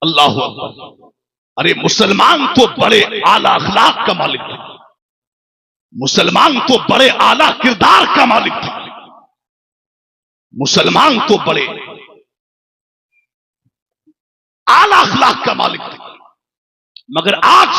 اللہ اکبر. ارے مسلمان تو بڑے اعلی اخلاق کا مالک تھا, مسلمان تو بڑے اعلی کردار کا مالک تھا, مسلمان تو بڑے اعلی اخلاق کا مالک تھا. مگر آج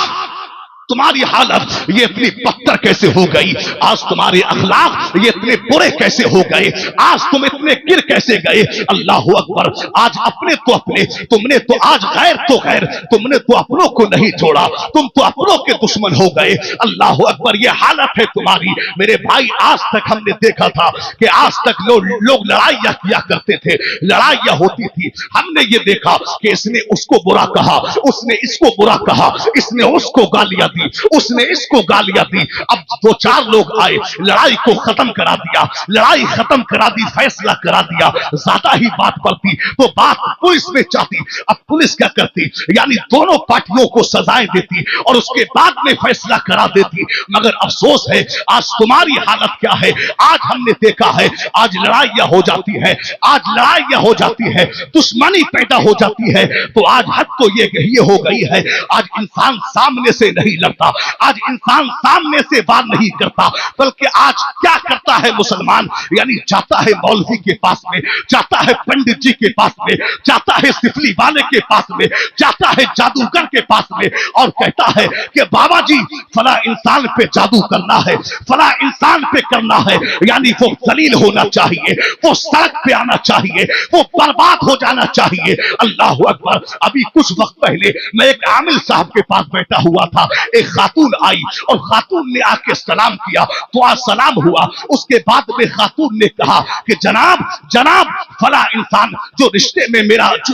تمہاری حالت یہ اتنی بدتر کیسے ہو گئی؟ آج تمہارے اخلاق یہ اتنے برے کیسے ہو گئے؟ آج تم اتنے گر کیسے گئے؟ اللہ اکبر. آج اپنے تو اپنے, تم نے تو آج غیر تو غیر, تم نے تو اپنوں کو نہیں چھوڑا, تم تو اپنوں کے دشمن ہو گئے. اللہ اکبر. یہ حالت ہے تمہاری میرے بھائی. آج تک ہم نے دیکھا تھا کہ آج تک لوگ لڑائیاں کیا کرتے تھے, لڑائیاں ہوتی تھی. ہم نے یہ دیکھا کہ اس نے اس کو برا کہا, اس نے اس کو برا کہا, اس نے اس کو گالیاں, اس نے اس کو گالیاں دی. اب دو چار لوگ آئے, لڑائی کو ختم کرا دیا, لڑائی ختم کرا دی, فیصلہ کرا دیا. زیادہ ہی بات پڑتی تو بات پولیس میں چاہتی. اب پولیس کیا کرتی؟ یعنی دونوں پارٹیوں کو سزائیں دیتی اور اس کے بعد میں فیصلہ کرا دیتی. مگر افسوس ہے آج تمہاری حالت کیا ہے؟ آج ہم نے دیکھا ہے آج لڑائیاں ہو جاتی ہے, آج لڑائیاں ہو جاتی ہے, دشمنی پیدا ہو جاتی ہے. تو آج حد تو یہ ہو گئی ہے, آج انسان سامنے سے نہیں لڑتا, آج انسان سامنے سے بات نہیں کرتا, بلکہ آج کیا کرتا ہے مسلمان؟ یعنی جاتا ہے مولوی کے پاس میں, جاتا ہے پنڈت جی کے پاس میں, جاتا ہے سفلی والے کے پاس میں, جاتا ہے جادوگر کے پاس میں اور کہتا ہے کہ بابا جی فلاں انسان پہ جادو کرنا ہے, فلاں انسان پہ کرنا ہے. یعنی وہ ذلیل ہونا چاہیے, وہ سڑک پہ آنا چاہیے, وہ برباد ہو جانا چاہیے. اللہ اکبر. ابھی کچھ وقت پہلے میں ایک عامل صاحب کے پاس بیٹھا ہوا تھا, ایک خاتون آئی اور خاتون نے آ کے سلام کیا, دعا سلام ہوا. اس کے بعد میں خاتون نے کہا کہ جناب فلاں انسان جو رشتے میں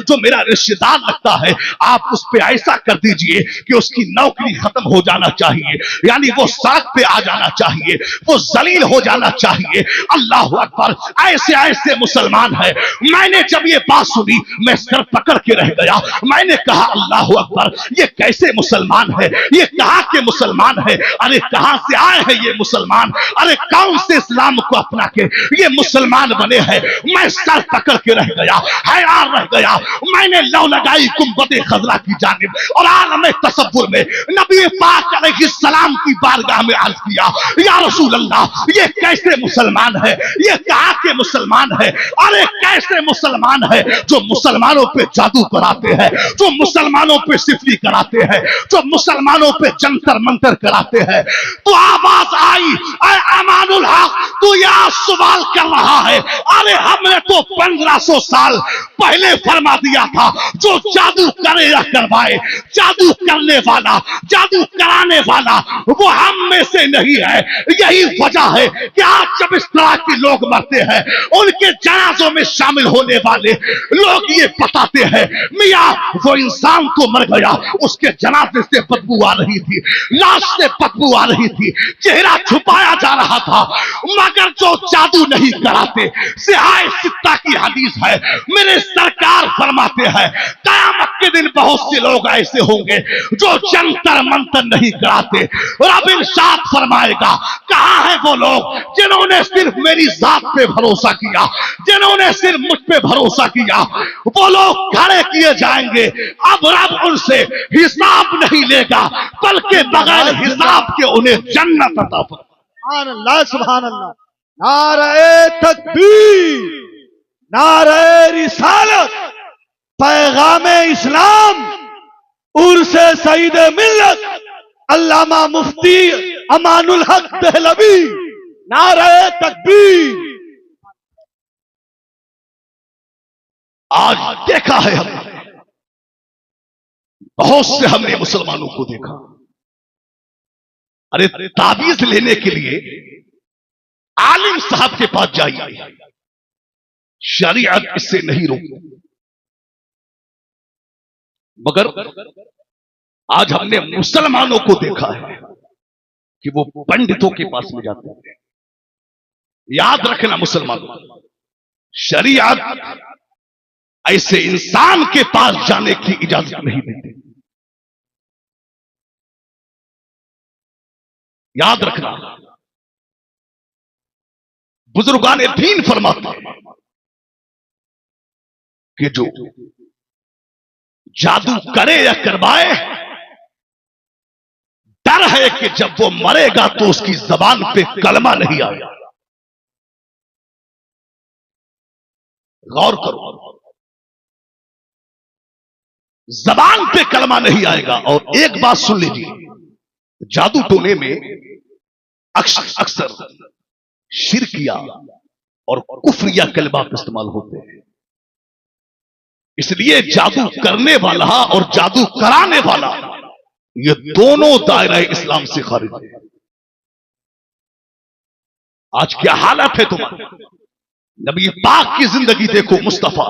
جو میرا رشتے دار لگتا ہے, آپ اس پہ ایسا کر دیجئے کہ اس کی نوکری ختم ہو جانا چاہیے, یعنی وہ سڑک پہ آ جانا چاہیے, وہ ذلیل ہو جانا چاہیے. اللہ اکبر. ایسے مسلمان ہے. میں نے جب یہ بات سنی میں سر پکڑ کے رہ گیا. میں نے کہا اللہ اکبر, یہ کیسے مسلمان ہے, یہ کہاں کے مسلمان ہے؟ ارے کہاں سے آئے ہیں یہ مسلمان؟ ارے کون سے اسلام کو اپنا کے یہ مسلمان بنے ہیں؟ میں سر پکڑ کے رہ گیا, حیران رہ گیا. میں نے لو لگائی گنبد خضرا کی جانب اور عالم تصور میں نبی پاک علیہ السلام کی بارگاہ میں عرض کیا, یا رسول اللہ یہ کیسے مسلمان ہے, یہ کہاں کے مسلمان ہے؟ ارے کیسے مسلمان ہے جو مسلمانوں پہ جادو کراتے ہیں, جو مسلمانوں پہ سفلی کراتے ہیں, جو مسلمانوں پہ جنتر منتر کراتے ہیں. تو آواز آئی, اے امان الحق تو یہ سوال کر رہا ہے. ارے ہم نے تو 1500 سال پہلے فرما دیا تھا جو جادو کرے یا کروائے, جادو کرنے والا, جادو کرانے والا وہ ہم میں سے نہیں ہے. یہی وجہ ہے کہ آج جب اس طرح کے لوگ مرتے ہیں ان کے جنازوں میں شامل ہونے والے لوگ یہ بتاتے ہیں میاں وہ انسان تو مر گیا, اس کے جنازے سے بدبو آ رہی تھی, لاش سے بدبو آ رہی تھی, چہرہ چھپایا جا رہا تھا, مگر جو جادو نہیں کراتے. سہائے ستہ کی حدیث ہے, میرے سرکار فرماتے ہیں قیامت کے دن بہت سے لوگ ایسے ہوں گے جو جنتر منتر نہیں کراتے. رب ارشاد فرمائے گا کہاں ہیں وہ لوگ جنہوں نے صرف میری ذات پہ بھروسہ کیا, جنہوں نے صرف مجھ پہ بھروسہ کیا؟ وہ لوگ کھڑے کیے جائیں گے. اب رب ان سے حساب نہیں لے گا بلکہ بغیر حساب کے انہیں جنت عطا فرمائے. سبحان اللہ, سبحان اللہ. نعرہ تکبیر, نعرہ رسالت, پیغام اسلام, عرس سعید ملت علامہ مفتی امان الحق دہلوی. نعرہ تکبیر. آج دیکھا ہے ہم نے, بہت سے ہم نے مسلمانوں کو دیکھا. ارے تعویذ لینے کے لیے عالم صاحب کے پاس جائیے, شریعت اس سے نہیں روکتی. مگر آج ہم نے مسلمانوں کو دیکھا ہے کہ وہ پنڈتوں کے پاس میں جاتے ہیں. یاد رکھنا مسلمانوں, شریعت ایسے انسان کے پاس جانے کی اجازت نہیں دیتی. یاد رکھنا, بزرگان دین فرماتے ہیں کہ جو जादू करे या करवाए, डर है कि जब वो मरेगा तो उसकी जबान पे कलमा नहीं आएगा। गौर करो, जबान पे कलमा नहीं आएगा। और एक बात सुन लीजिए, जादू टोने में अक्सर शिरकिया और कुफरिया कलमात इस्तेमाल होते हैं। इसलिए जादू करने वाला और जादू कराने वाला ये दोनों दायरा इस्लाम से खारिज है। आज क्या हालत है तुम्हारी? नबी पाक की जिंदगी देखो, मुस्तफा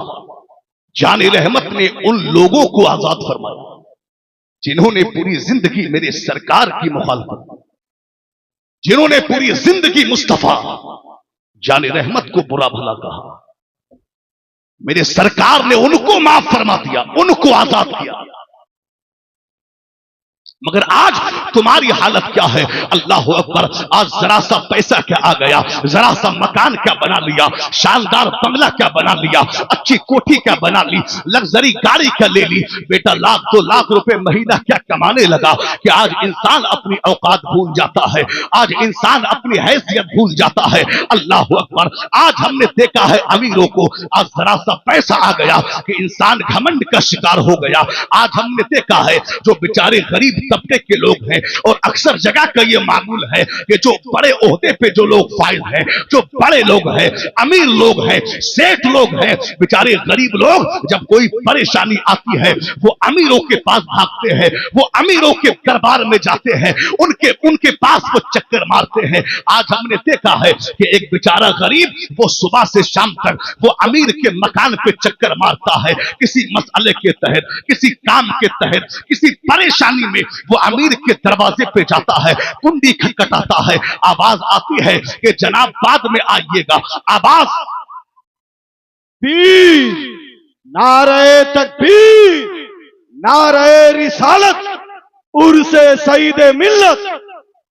जान रहमत ने उन लोगों को आजाद फरमाया जिन्होंने पूरी जिंदगी मेरे सरकार की मुखालफत, जिन्होंने पूरी जिंदगी मुस्तफा जान रहमत को बुरा भला कहा। मेरे सरकार ने उनको माफ फरमा दिया, उनको आजाद किया। मगर आज तुम्हारी हालत क्या है? अल्लाह अकबर, आज जरा सा पैसा क्या आ गया, जरा सा मकान क्या बना लिया, शानदार बंगला क्या बना लिया, अच्छी कोठी क्या बना ली, लग्जरी गाड़ी क्या ले ली। बेटा 1-2 लाख रुपए महीना क्या कमाने लगा कि आज इंसान अपनी औकात भूल जाता है, आज इंसान अपनी हैसियत भूल जाता है। अल्लाह अकबर, आज हमने देखा है अमीरों को, आज जरा सा पैसा आ गया कि इंसान घमंड का शिकार हो गया। आज हमने देखा है जो बेचारे गरीब तबके के लोग हैं, और अक्सर जगह का ये मामूल है कि जो बड़े ओहदे पे जो लोग फाइज हैं, जो बड़े लोग हैं, अमीर लोग हैं, सेठ लोग हैं, बेचारे गरीब लोग जब कोई परेशानी आती है वो अमीरों के पास भागते हैं, वो अमीरों के दरबार में जाते हैं, उनके पास वो चक्कर मारते हैं। आज हमने देखा है कि एक बेचारा गरीब वो सुबह से शाम तक वो अमीर के मकान पे चक्कर मारता है, किसी मसले के तहत, किसी काम के तहत, किसी परेशानी में वो अमीर के दरवाजे पे जाता है, कुंडी खटखटाता है, आवाज आती है कि जनाब बाद में आइएगा। आवाज पीर, नारे तकबीर, नारे रिसालत, उर्से सईदे मिल्लत,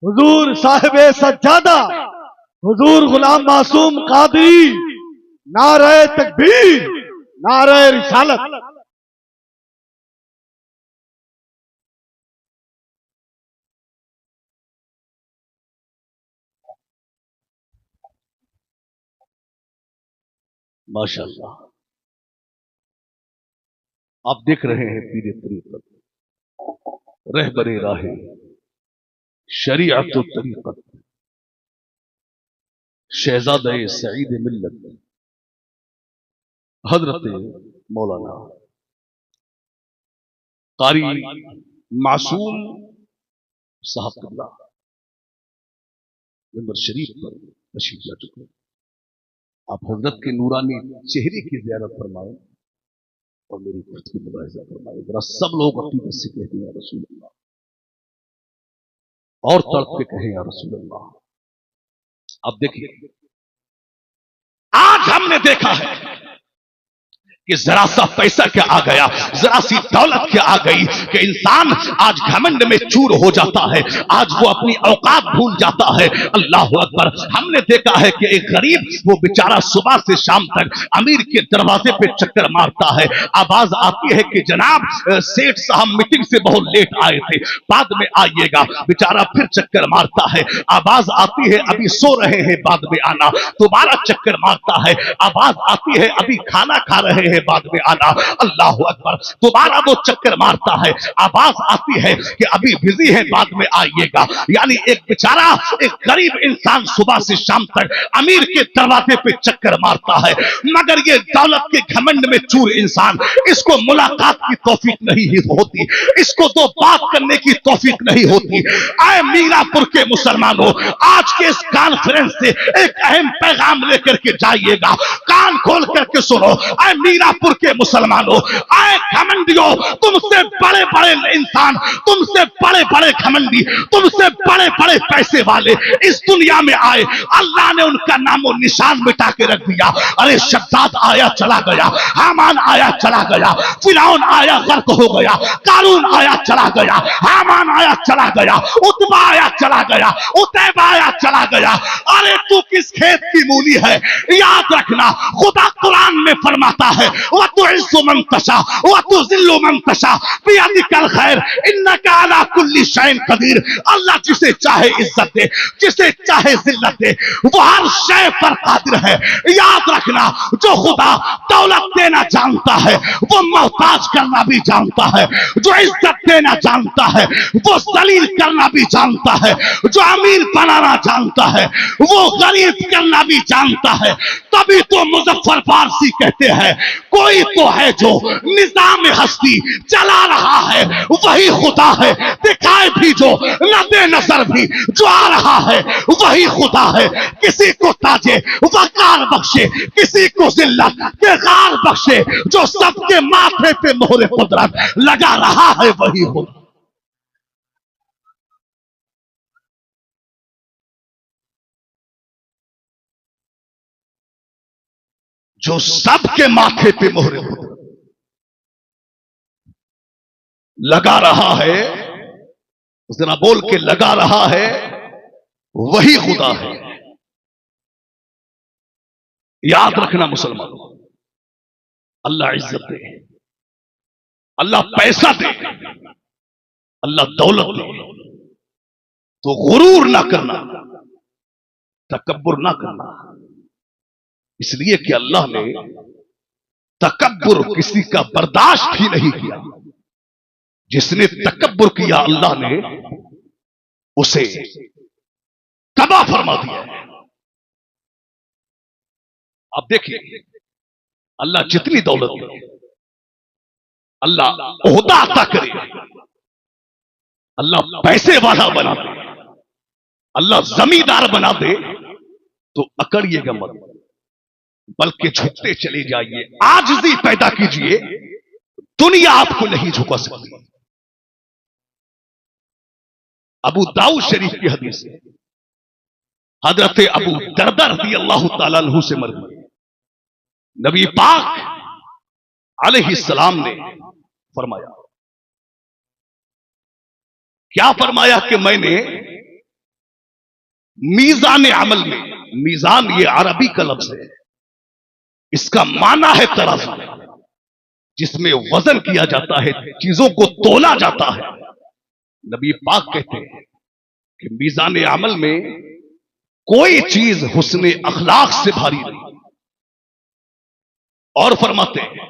हुजूर साहिबे सज्जादा, हुजूर गुलाम मासूम कादरी, नारे तकबीर, नारे रिसालत। माशाअल्लाह, आप देख रहे हैं पीरे तरीक़त, रहबरे राहे, शरीअत व तरीक़त, शहजादे सईद मिल्लत, हजरत मौलाना कारी मासूम साहब किबला मिंबर शरीफ पर तशरीफ ला चुके। आप हजरत के नूरानी चेहरे की ज़ियारत फरमाएं और मेरी गुफ्तगू की मुलाहिज़ा फरमाएं। जरा सब लोग अपनी बस से कहते हैं या रसूल अल्लाह, और तड़प के कहें या रसूल अल्लाह। अब देखिए, आज हमने देखा है कि जरा सा पैसा क्या आ गया, जरा सी दौलत क्या आ गई कि इंसान आज घमंड में चूर हो जाता है, आज वो अपनी औकात भूल जाता है। अल्लाह अकबर, हमने देखा है कि एक गरीब वो बेचारा सुबह से शाम तक अमीर के दरवाजे पे चक्कर मारता है, आवाज आती है कि जनाब सेठ साहब मीटिंग से बहुत लेट आए थे, बाद में आइएगा। बेचारा फिर चक्कर मारता है, आवाज आती है अभी सो रहे हैं, बाद में आना। दोबारा चक्कर मारता है, आवाज आती है अभी खाना खा रहे हैं, बाद में आना। अल्लाह अकबर, दोबारा वो चक्कर मारता है, आवाज आती है कि अभी बिजी है, बाद में आइएगा। यानी एक बेचारा, एक गरीब इंसान सुबह से शाम तक अमीर के दरवाजे पे चक्कर मारता है, मगर ये दौलत के घमंड में चूर इंसान, इसको मुलाकात की तौफीक नहीं होती, इसको दो बात करने की तौफीक नहीं होती। आए मीरापुर के मुसलमानों, आज के इस कॉन्फ्रेंस से एक अहम पैगाम लेकर के जाइएगा, कान खोल करके सुनो। आए मीरापुर के मुसलमानों, आए घमंडियों, तुमसे बड़े बड़े इंसान, तुमसे बड़े बड़े घमंडी, तुमसे बड़े बड़े पैसे वाले इस दुनिया में आए, अल्लाह ने उनका नामो निशान मिटा के रख दिया। अरे शद्दाद आया चला गया, हामान आया चला गया, फिरौन आया गर्क हो गया, कारून आया चला गया, हामान आया चला गया, उतबा आया चला गया, उतैबा आया चला गया। अरे तू किस खेत की मूली है? याद रखना, खुदा कुरान में फरमाता है وتعز من تشاء وتذل من تشاء بیدک الخیر انک علی کل شیء قدیر. اللہ جسے چاہے عزت دے, جسے چاہے ذلت دے, وہ ہر شے پر قادر ہے. یاد رکھنا, جو خدا دولت دینا جانتا ہے وہ محتاج کرنا بھی جانتا ہے, جو عزت دینا جانتا ہے وہ ذلیل کرنا بھی جانتا ہے, جو امیر بنانا جانتا ہے وہ غریب کرنا بھی جانتا ہے. تبھی تو مظفر فارسی کہتے ہیں کوئی تو ہے جو نظام ہستی چلا رہا ہے وہی خدا ہے, دکھائے بھی جو لدے نظر بھی جو آ رہا ہے وہی خدا ہے. کسی کو تاجے وقار بخشے, کسی کو ذلت کے غار بخشے, جو سب کے ماتھے پہ مہر قدرت لگا رہا ہے وہی خدا. جو سب کے ماتھے پہ مہر قدرت لگا رہا ہے, ذرا بول کے لگا رہا ہے, وہی خدا ہے. یاد رکھنا مسلمان, اللہ عزت دے, اللہ پیسہ دے, اللہ دولت دے, تو غرور نہ کرنا, تکبر نہ کرنا. اس لیے کہ اللہ نے تکبر کسی کا برداشت ہی نہیں کیا. جس نے تکبر کیا اللہ نے اسے تباہ فرما دیا ہے. اب دیکھیے, اللہ جتنی دولت دے, اللہ عہدہ عطا کرے, اللہ پیسے والا بنا دے, اللہ زمیندار بنا دے, تو اکڑیے گا مت, بلکہ جھکتے چلے جائیے, عاجزی پیدا کیجئے. دنیا آپ کو نہیں جھکا سکتی. ابو داؤد شریف کی حدیث ہے, حضرت ابو دردہ رضی اللہ تعالیٰ عنہ سے مروی, نبی پاک علیہ السلام نے فرمایا, کیا فرمایا کہ میں نے میزان عمل میں, میزان یہ عربی کا لفظ ہے, اس کا معنی ہے ترازو, جس میں وزن کیا جاتا ہے, چیزوں کو تولا جاتا ہے. نبی پاک کہتے ہیں کہ میزان عمل میں کوئی چیز حسن اخلاق سے بھاری نہیں. اور فرماتے ہیں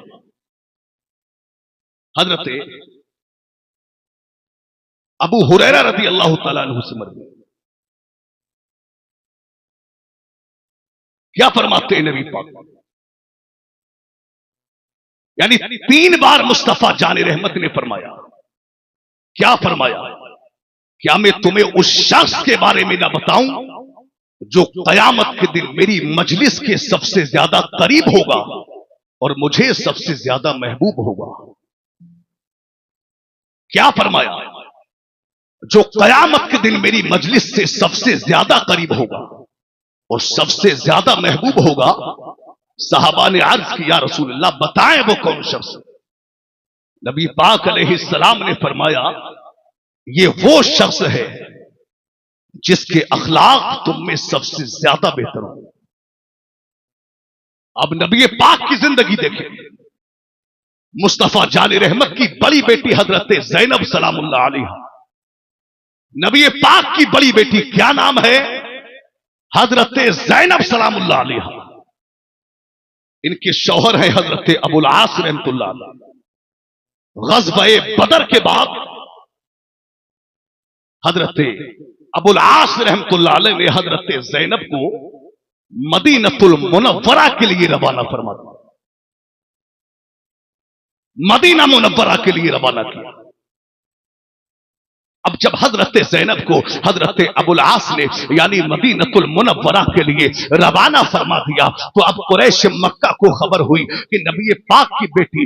حضرت ابو ہریرہ رضی اللہ تعالیٰ عنہ سے مروی, کیا فرماتے ہیں نبی پاک, یعنی 3 بار مصطفیٰ جان رحمت نے فرمایا, کیا فرمایا, کیا میں تمہیں اس شخص کے بارے میں نہ بتاؤں جو قیامت کے دن میری مجلس کے سب سے زیادہ قریب ہوگا اور مجھے سب سے زیادہ محبوب ہوگا. کیا فرمایا, جو قیامت کے دن میری مجلس سے سب سے زیادہ قریب ہوگا اور سب سے زیادہ محبوب ہوگا. صحابہ نے عرض کی, یا رسول اللہ بتائیں وہ کون شخص. نبی پاک علیہ السلام نے فرمایا, یہ وہ شخص ہے جس کے اخلاق تم میں سب سے زیادہ بہتر ہو. اب نبی پاک کی زندگی دیکھیں, مصطفیٰ جان رحمت کی بڑی بیٹی حضرت زینب سلام اللہ علیہا, نبی پاک کی بڑی بیٹی کیا نام ہے, حضرت زینب سلام اللہ علیہا. ان کے شوہر ہیں حضرت ابو العاص رحمت اللہ علیہ. غزوہ بدر کے بعد حضرت ابو العاص رحمت اللہ علیہ نے حضرت زینب کو مدینۃ المنورہ کے لیے روانہ فرما دیا, مدینہ منورہ کے لیے روانہ کیا. اب جب حضرت زینب کو حضرت ابو العاص نے یعنی مدینۃ المنورہ کے لیے روانہ فرما دیا, تو اب قریش مکہ کو خبر ہوئی کہ نبی پاک کی بیٹی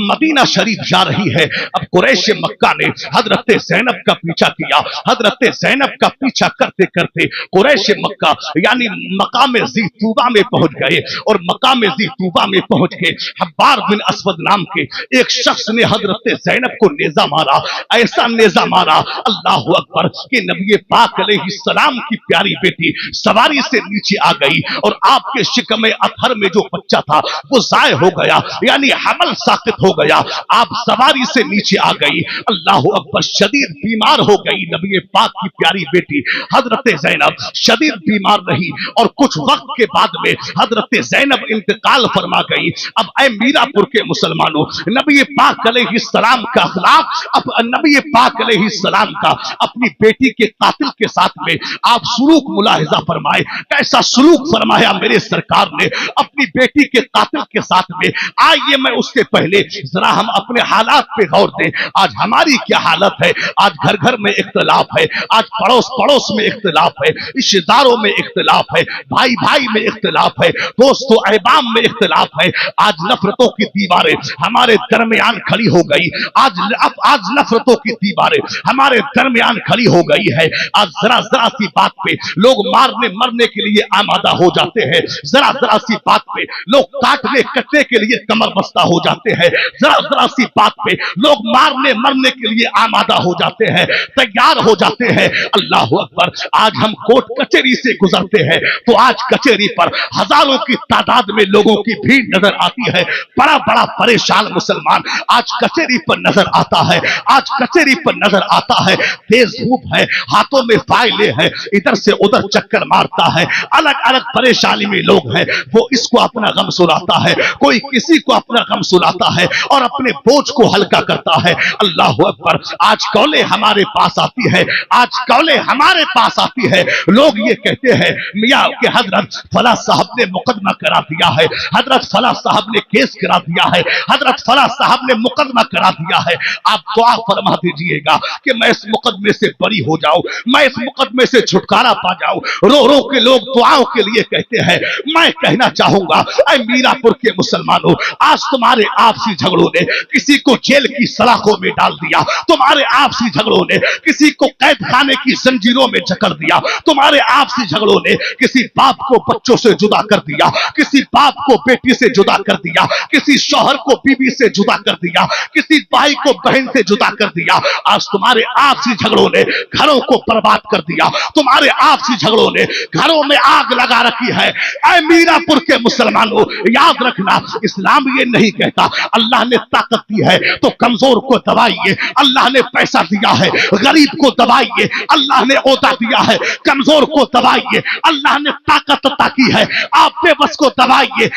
مدینہ شریف جا رہی ہے. اب قریش مکہ نے حضرت زینب کا پیچھا کیا. حضرت زینب کا پیچھا کرتے کرتے قریش مکہ یعنی مقام ذی طوبہ میں پہنچ گئے, اور مقام ذی طوبہ میں پہنچ کے حبار بن اسود نام کے ایک شخص نے حضرت زینب کو نیزہ مارا. ایسا نیزہ مارا अल्लाह अकबर कि नबी पाक अलैहिस्सलाम की प्यारी बेटी सवारी से नीचे आ गई और आपके शिकम अतहर में जो बच्चा था वो जाय हो गया, यानी हमल साकित हो गया। आप सवारी से नीचे आ गई, अल्लाह अकबर शदीद बीमार हो गई। नबी पाक की प्यारी बेटी हजरत ज़ैनब शदीद बीमार रही और कुछ वक्त के बाद में हजरत ज़ैनब इंतकाल फरमा गई। अब ऐ मीरापुर के मुसलमानों, नबी पाक अलैहिस्सलाम का अखलाक, अब नबी पाक अलैहिस्सलाम का अपनी बेटी के कातिल के साथ में आप सुलूक मुलाहिजा फरमाए। कैसा सुलूक फरमाया मेरे सरकार ने अपनी बेटी के कातिल के साथ में। आइए मैं उसके पहले जरा हम अपने हालात पे गौर दें। आज हमारी क्या हालत है? आज घर घर में इख्तिलाफ है, आज पड़ोस पड़ोस में इख्तिलाफ है, रिश्तेदारों में इख्तिलाफ है, भाई भाई में इख्तिलाफ है, दोस्तों अहबाम में इख्तिलाफ है। आज नफरतों की दीवारें हमारे दरमियान खड़ी हो गई। आज नफरतों की दीवारें हमारे दरमियान खड़ी हो गई है। आज जरा जरा सी बात पे लोग मारने मरने के लिए आमादा हो जाते हैं। जरा जरा सी बात पे लोग काटने कटने के लिए कमर बस्ता हो जाते हैं। जरा जरा सी बात पे लोग मारने मरने के लिए आमादा हो जाते हैं, तैयार हो जाते हैं। अल्लाह अकबर, आज हम कोर्ट कचहरी से गुजरते हैं तो आज कचहरी पर हजारों की तादाद में लोगों की भीड़ नजर आती है। बड़ा बड़ा परेशान मुसलमान आज कचहरी पर नजर आता है, आज कचहरी पर नजर आता है। तेज धूप है, हाथों में फाइलें हैं, इधर से उधर चक्कर मारता है। अलग अलग परेशानी में लोग हैं, वो इसको अपना गम सुनाता है, कोई किसी को अपना गम सुनाता है और अपने बोझ को हल्का करता है। अल्लाह अकबर, आज कौले हमारे पास आती है, आज कौले हमारे पास आती है। लोग ये कहते हैं मियां के हजरत फला साहब ने मुकदमा करा दिया है, हजरत फला साहब ने केस करा दिया है, हजरत फला साहब ने मुकदमा करा दिया है। आप दुआ फरमा दीजिएगा कि मैं इस मुकदमे से बरी हो जाऊं, मैं इस मुकदमे से छुटकारा पा जाऊं। रो रो के लोग दुआओं के लिए कहते हैं। मैं कहना चाहूंगा ऐ मीरापुर के मुसलमानों, आज तुम्हारे आपसी झगड़ों ने किसी को जेल की सलाखों में डाल दिया, तुम्हारे आपसी झगड़ों ने किसी को कैद खाने की जंजीरों में जकड़ दिया, तुम्हारे आपसी झगड़ों ने किसी बाप को बच्चों से जुदा कर दिया, किसी बाप को बेटी से जुदा कर दिया, किसी शौहर को बीवी से जुदा कर दिया, किसी भाई को बहन से जुदा कर दिया। आज तुम्हारे आपसी झगड़ों ने घरों को बर्बाद कर दिया, तुम्हारे आपसी झगड़ों ने घरों में आग लगा रखी है। ऐ मीरापुर के मुसलमानों, याद रखना, इस्लाम ये नहीं कहता अल्लाह ने ताकत दी है तो कमजोर को दबाइए, अल्लाह ने पैसा दिया है गरीब को दबाइए, अल्लाह ने ओहदा दिया है कमजोर को दबाइए, अल्लाह ने ताकत अता की है आप बेबस को दबाइए।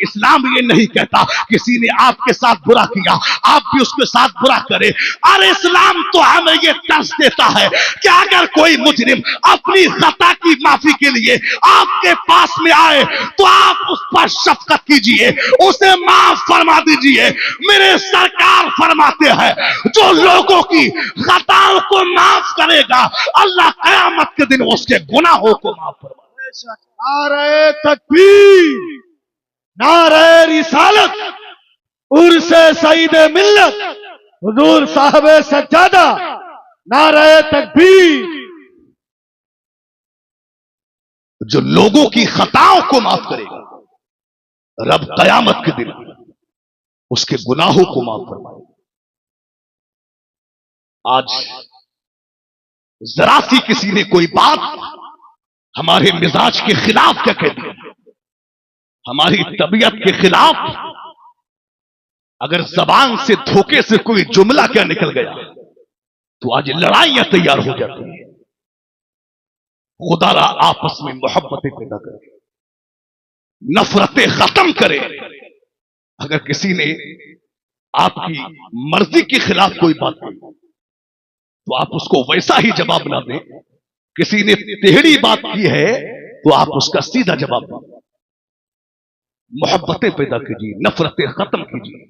इस्लाम ये नहीं कहता किसी ने आपके साथ बुरा किया आप भी उसके साथ बुरा करे। अरे इस्लाम तो हमें ये दर्श देता है कि अगर कोई मुजरिम अपनी खता की माफी के लिए आपके पास में आए तो आप उस पर शफकत कीजिए, उसे माफ फरमा दीजिए। मेरे सरकार फरमाते हैं जो लोगों की खताओं को माफ करेगा अल्लाह कयामत के दिन उसके गुनाहों को माफ फरमाएगा। नारे तकबीर, नारे रिसालत, उर्से सईद मिल्लत हुजूर साहब सज्जादा, नारे तकबीर। जो लोगों की खताओं को माफ करेगा रब कयामत के दिन उसके गुनाहों को माफ फरमाएगा। आज जरा सी किसी ने कोई बात हमारे मिजाज के खिलाफ क्या कहती है, हमारी तबीयत के खिलाफ अगर जबान से धोखे से कोई जुमला क्या निकल गया तो आज लड़ाइयां तैयार हो जाती हैं। खुदा आपस में मोहब्बतें पैदा करे, नफरतें खत्म करे। अगर किसी ने आपकी मर्जी के खिलाफ कोई बात की तो आप उसको वैसा ही जवाब ना दें। किसी ने टेढ़ी बात की है तो आप उसका सीधा जवाब दें। मोहब्बतें पैदा कीजिए, नफरतें खत्म कीजिए।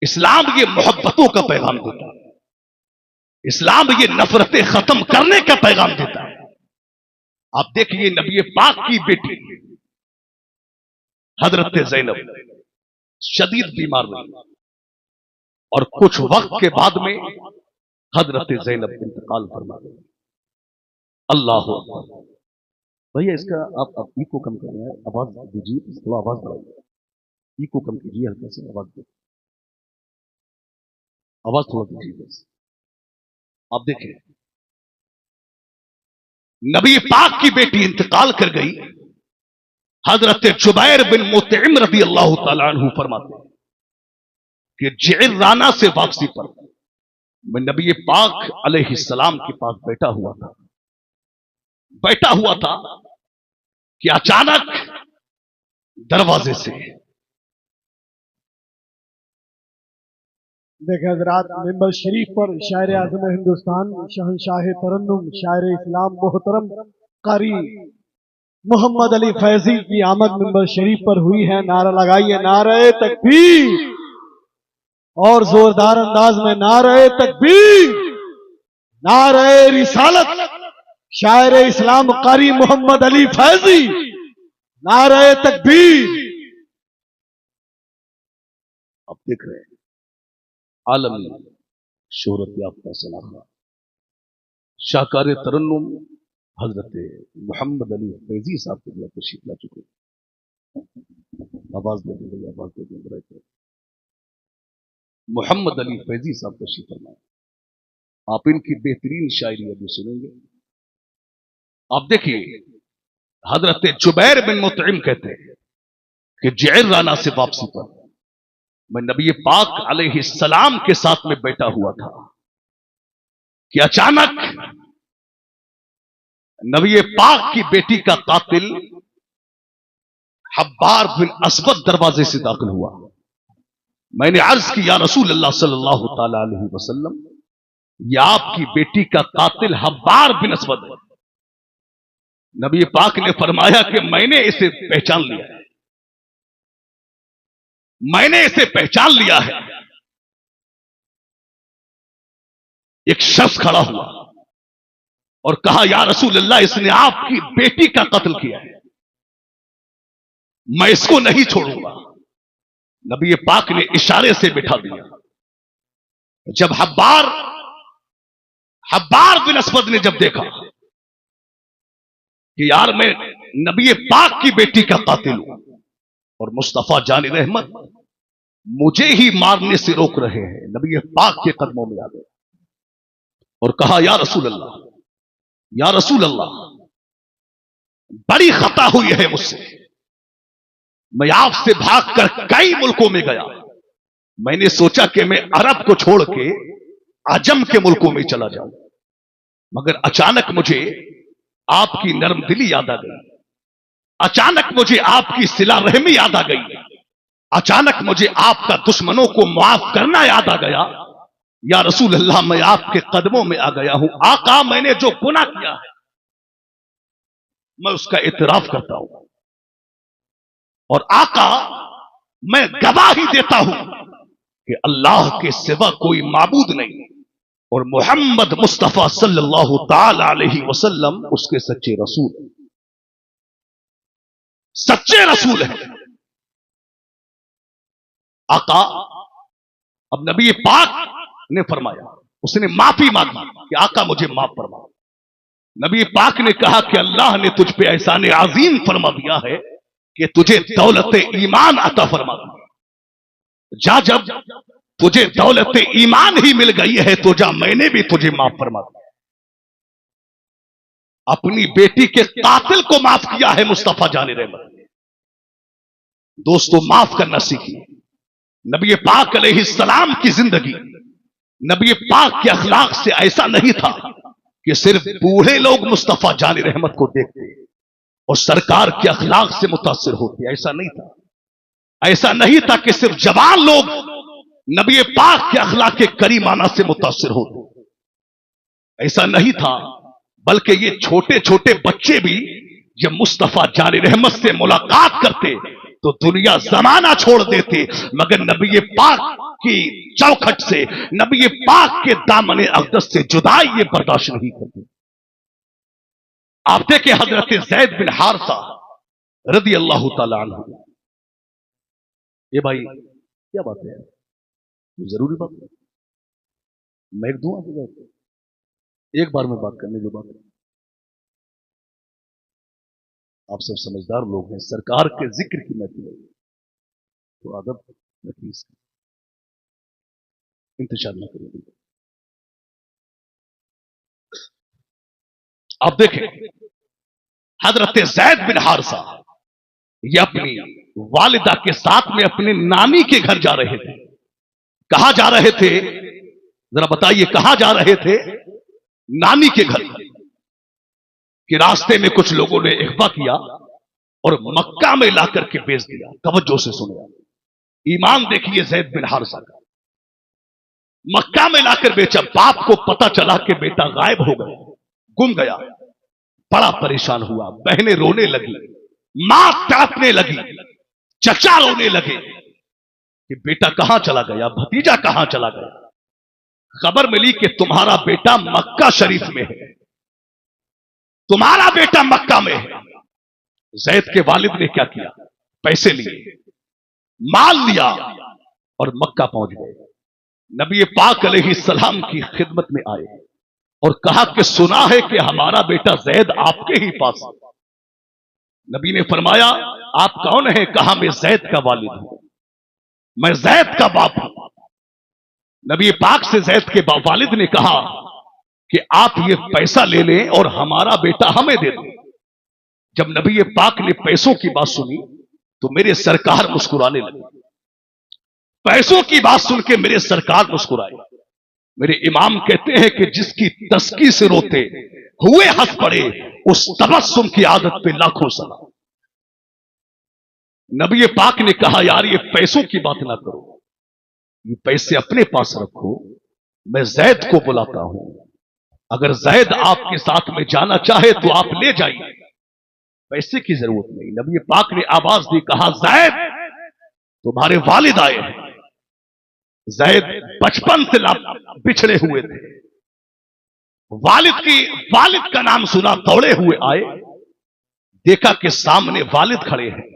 इस्लाम ये मोहब्बतों का पैगाम देता है, इस्लाम ये नफरतें खत्म करने का पैगाम देता है। आप देखिए नबी पाक की बेटी हजरत ज़ैनब शदीद बीमार रही और कुछ वक्त के बाद में हजरत ज़ैनब इंतकाल फरमा गई। अल्लाह अकबर। भैया इसका आप इको कम करें, आवाज दीजिए, थोड़ा आवाज बढ़ाइए, इको कम कीजिए, हल्का से आवाज दीजिए, आवाज थोड़ा दीजिए बस। आप देखिए नबी पाक की बेटी इंतकाल कर गई। हजरत जुबैर बिन मुतइम रज़ी अल्लाह तआला अन्हु फरमाते हैं कि जि'राना से वापसी पर मैं नबी पाक अलैहिस्सलाम के पास बैठा हुआ था कि अचानक दरवाजे से देखे हजरात, मेंबर शरीफ पर शायर आजम हिंदुस्तान, शहंशाह तरन्नुम, शायर इस्लाम मोहतरम कारी मोहम्मद अली फैजी की आमद मेंबर शरीफ पर हुई है। नारा लगाइए, नारे तकबीर, और जोरदार अंदाज में नारे तकबीर, नारे रिसालत, शायर इस्लाम कारी मोहम्मद अली फैजी, नारे तकबीर। आप देख रहे हैं आलमी शोहरत याफ्ता सलाखा शाहकार तरन्नुम हजरत मोहम्मद अली फैजी साहब को दिया तशरीफ ला चुके। आवाज दे देंगे, आवाज दे देंगे। मोहम्मद अली फैजी साहब तशरीफ फरमाए। आप इनकी बेहतरीन शायरी अभी सुनेंगे। आप देखिए, हजरत जुबैर बिन मुतइम कहते हैं कि जि'राना से वापसी पर मैं नबी पाक अलैहिस्सलाम के साथ में बैठा हुआ था कि अचानक नबी पाक की बेटी का कातिल हब्बार बिन असवद दरवाजे से दाखिल हुआ। मैंने अर्ज की, या रसूल अल्लाह सल्लल्लाहु ताला अलैहि वसल्लम, ये आपकी बेटी का कातिल हब्बार बिन असवद है। नबी पाक ने फरमाया कि मैंने इसे पहचान लिया है, मैंने इसे पहचान लिया है। एक शख्स खड़ा हुआ और कहा, या रसूल अल्लाह, इसने आपकी बेटी का कत्ल किया है, मैं इसको नहीं छोड़ूंगा। नबी पाक ने इशारे से बिठा दिया। जब हब्बार बिन असवद ने जब देखा कि यार मैं नबी पाक की बेटी का कातिल हूं और मुस्तफा जानी रहमत मुझे ही मारने से रोक रहे हैं, नबी पाक के कदमों में आ गए और कहा, या रसूल अल्लाह, या रसूल अल्लाह, बड़ी खता हुई है मुझसे। मैं आपसे भागकर कई मुल्कों में गया। मैंने सोचा कि मैं अरब को छोड़ के अजम के मुल्कों में चला जाऊं, मगर अचानक मुझे आपकी नरम दिली याद आ गई, अचानक मुझे आपकी सिला रहमी याद आ गई, अचानक मुझे आपका दुश्मनों को माफ करना याद आ गया। या रसूल अल्लाह, मैं आपके कदमों में आ गया हूं। आका, मैंने जो गुनाह किया है मैं उसका इतराफ करता हूं, और आका, मैं गवाही देता हूं कि अल्लाह के सिवा कोई माबूद नहीं और मोहम्मद मुस्तफा सल्लल्लाहु ताला अलैहि वसल्लम उसके सच्चे रसूल हैं। आका, अब नबी पाक ने फरमाया, उसने माफी मांगी कि आका मुझे माफ फरमा। नबी पाक ने कहा कि अल्लाह ने तुझ पे एहसान अजीम फरमा दिया है कि तुझे दौलत ईमान अता फरमा दी। जा, जब तुझे दौलत ईमान ही मिल गई है तो जा, मैंने भी तुझे माफ फरमा दिया। अपनी बेटी के कातिल को माफ किया है मुस्तफा जाने रहमत ने। दोस्तों, माफ करना सीखिए। नबी पाक अलैहिस्सलाम की जिंदगी, नबी पाक के अखलाक से ऐसा नहीं था कि सिर्फ बूढ़े लोग मुस्तफा जाने रहमत को देखते और सरकार के अखलाक से मुतासिर होते। ऐसा नहीं था। ऐसा नहीं था कि सिर्फ जवान लोग नबी पाक के अखलाक के करीमाना से मुतासिर होते। ऐसा नहीं था, बल्कि ये छोटे छोटे बच्चे भी जब मुस्तफा जाने रहमत से मुलाकात करते तो दुनिया जमाना छोड़ देते, मगर नबी पाक की चौखट से, नबी पाक के दामन अक़दस से जुदाई ये बर्दाश्त नहीं करते। आप देखें, हजरत ज़ैद बिन हारिसा रज़ी अल्लाह तआला अन्हु, ये भाई क्या बात है, जरूरी बात है। मैं एक दूं आपको, एक बार में बात करने जो बात है। आप सब समझदार लोग हैं, सरकार के जिक्र की महफिल है तो अदब रखिए, इंतजार न करिए। आप देखें, हजरत जैद बिन हारसा ये अपनी वालिदा के साथ में अपने नानी के घर जा रहे थे। कहां जा रहे थे, जरा बताइए, कहां जा रहे थे? नानी के घर। कि रास्ते में कुछ लोगों ने इख्वा किया और मक्का में लाकर के बेच दिया। तवज्जो से सुनिए, ईमान देखिए जैद बिन हारसा का। मक्का में लाकर बेचा। बाप को पता चला कि बेटा गायब हो गया, गुम गया। बड़ा परेशान हुआ, बहनें रोने लगी, मां तड़पने लगी, चचा रोने लगे कि बेटा कहां चला गया, भतीजा कहां चला गया। खबर मिली कि तुम्हारा बेटा मक्का शरीफ में है, तुम्हारा बेटा मक्का में है। जैद के वालिद ने क्या किया, पैसे लिए, माल लिया और मक्का पहुंच गए। नबी पाक अलैहिस्सलाम की खिदमत में आए और कहा कि सुना है कि हमारा बेटा जैद आपके ही पास है। नबी ने फरमाया आप कौन है? कहा मैं जैद का वालिद हूं, मैं जैद का बाप हूं। नबी पाक से जैद के वालिद ने कहा कि आप ये पैसा ले लें और हमारा बेटा हमें दे दें। जब नबी पाक ने पैसों की बात सुनी तो मेरे सरकार मुस्कुराने लगे। पैसों की बात सुन के मेरे सरकार मुस्कुराए। मेरे इमाम कहते हैं कि जिसकी तस्की से रोते हुए हंस पड़े, उस तबस्सुम की आदत पे लाखों सलाम। नबी पाक ने कहा यार ये पैसों की बात ना करो, ये पैसे अपने पास रखो, मैं जैद को बुलाता हूं, अगर जैद आपके साथ में जाना चाहे तो आप ले जाइए, पैसे की जरूरत नहीं। नबी पाक ने आवाज दी, कहा जैद तुम्हारे वालिद आए हैं। जैद बचपन से बिछड़े हुए थे, वालिद का नाम सुना, दौड़े हुए आए, देखा कि सामने वालिद खड़े हैं।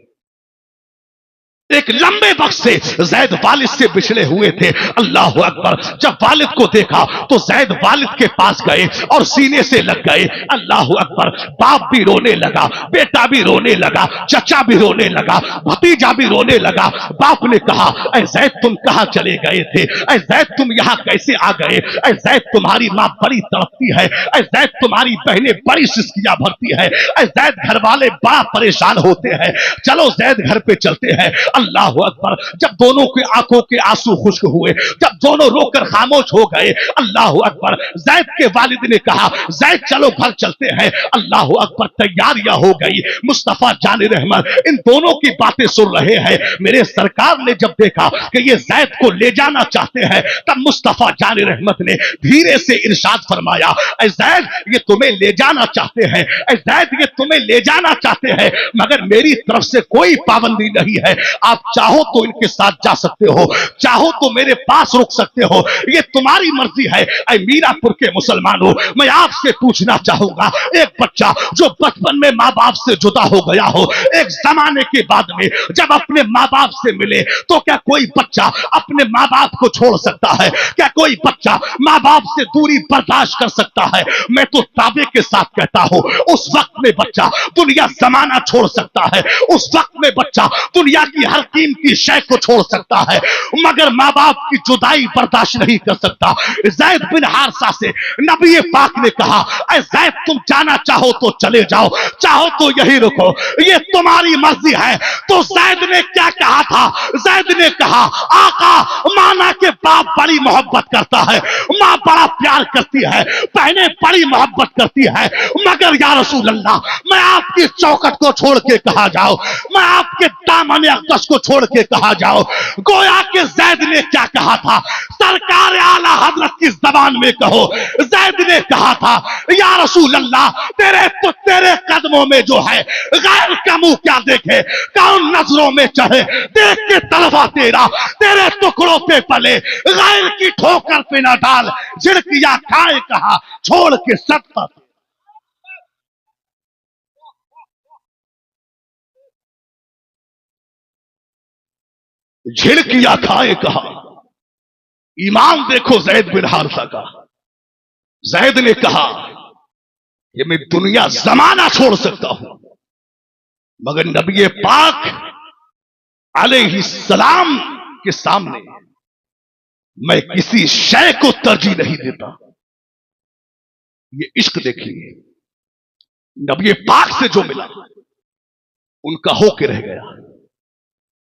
एक लंबे वक्त से जैद वालिद से बिछड़े हुए थे। अल्लाह अकबर। जब वालिद को देखा तो जैद वालिद के पास गए और सीने से लग गए। अल्लाह अकबर। बाप भी रोने लगा, बेटा भी रोने लगा, चचा भी रोने लगा, भतीजा भी रोने लगा। बाप ने कहा ऐ जैद तुम कहां चले गए थे? ऐ जैद तुम यहां कैसे आ गए? ऐ जैद तुम्हारी मां बड़ी तड़पती है, ऐ जैद तुम्हारी बहनें बड़ी सिसकियां भरती है, ऐ जैद घर वाले बड़ा परेशान होते हैं, चलो जैद घर पे चलते हैं। अल्लाह अकबर। जब दोनों की आंखों के आंसू खुश्क हुए, जब दोनों रोकर खामोश हो गए, अल्लाह अकबर, जैद के वालिद ने कहा जैद चलो घर चलते हैं। अल्लाह अकबर। तैयारियां हो गई। मुस्तफा जान रहमत इन दोनों की बातें सुन रहे हैं। मेरे सरकार ने जब देखा कि ये जैद को ले जाना चाहते हैं, तब मुस्तफा जान रहमत ने धीरे से इरशाद फरमाया ऐ जैद ये तुम्हें ले जाना चाहते हैं, ऐ जैद ये तुम्हें ले जाना चाहते हैं, मगर मेरी तरफ से कोई पाबंदी नहीं है। आप चाहो तो इनके साथ जा सकते हो, चाहो तो मेरे पास रुक सकते हो, ये तुम्हारी मर्जी है। ऐ मीरापुर के मुसलमानों, मैं आपसे पूछना चाहूंगा, एक बच्चा जो बचपन में माँ बाप से जुदा हो गया हो, एक जमाने के बाद में जब अपने माँ बाप से मिले, तो क्या कोई बच्चा अपने माँ बाप को छोड़ सकता है? क्या कोई बच्चा माँ बाप से दूरी बर्दाश्त कर सकता है? मैं तो दावे के साथ कहता हूं उस वक्त में बच्चा दुनिया जमाना छोड़ सकता है, उस वक्त में बच्चा दुनिया की हर कीमती शय को छोड़ सकता है, मगर मां बाप की जुदाई बर्दाश्त नहीं कर सकता। जैद बिन हारसा से नबी पाक ने कहा ऐ जैद तुम जाना चाहो तो चले जाओ, चाहो तो यही रुको, ये तुम्हारी मर्जी है। तो जैद ने क्या कहा था? जैद ने कहा आका माना के बाप बड़ी मोहब्बत करता है, मां बड़ा प्यार करती है, बहनें बड़ी मोहब्बत करती है, मगर या रसूल अल्लाह मैं आपकी चौखट को छोड़ के कहा जाओ, मैं आपके दामन अक़दस को छोड़ के कहा जाओ। गोया के जैद ने क्या कहा था? सरकार आला हजरत की जबान में कहो, जैद ने कहा था या रसूल अल्लाह तेरे कदमों में जो है गैर का मुंह क्या देखे, कौन नजरों में चढ़े, देख के तलवा तेरे टुकड़ों पे पले, गैर की ठोकर पे ना डाल, झिड़किया खाए कहा छोड़ के सत्ता। झिड़किया खाए कहा। ईमान देखो जैद बिन हारसा का। जैद ने कहा कि मैं दुनिया जमाना छोड़ सकता हूं, मगर नबी पाक अलैहिस्सलाम के सामने मैं किसी शय को तरजीह नहीं देता। ये इश्क देखिए, नबी पाक से जो मिला उनका होके रह गया।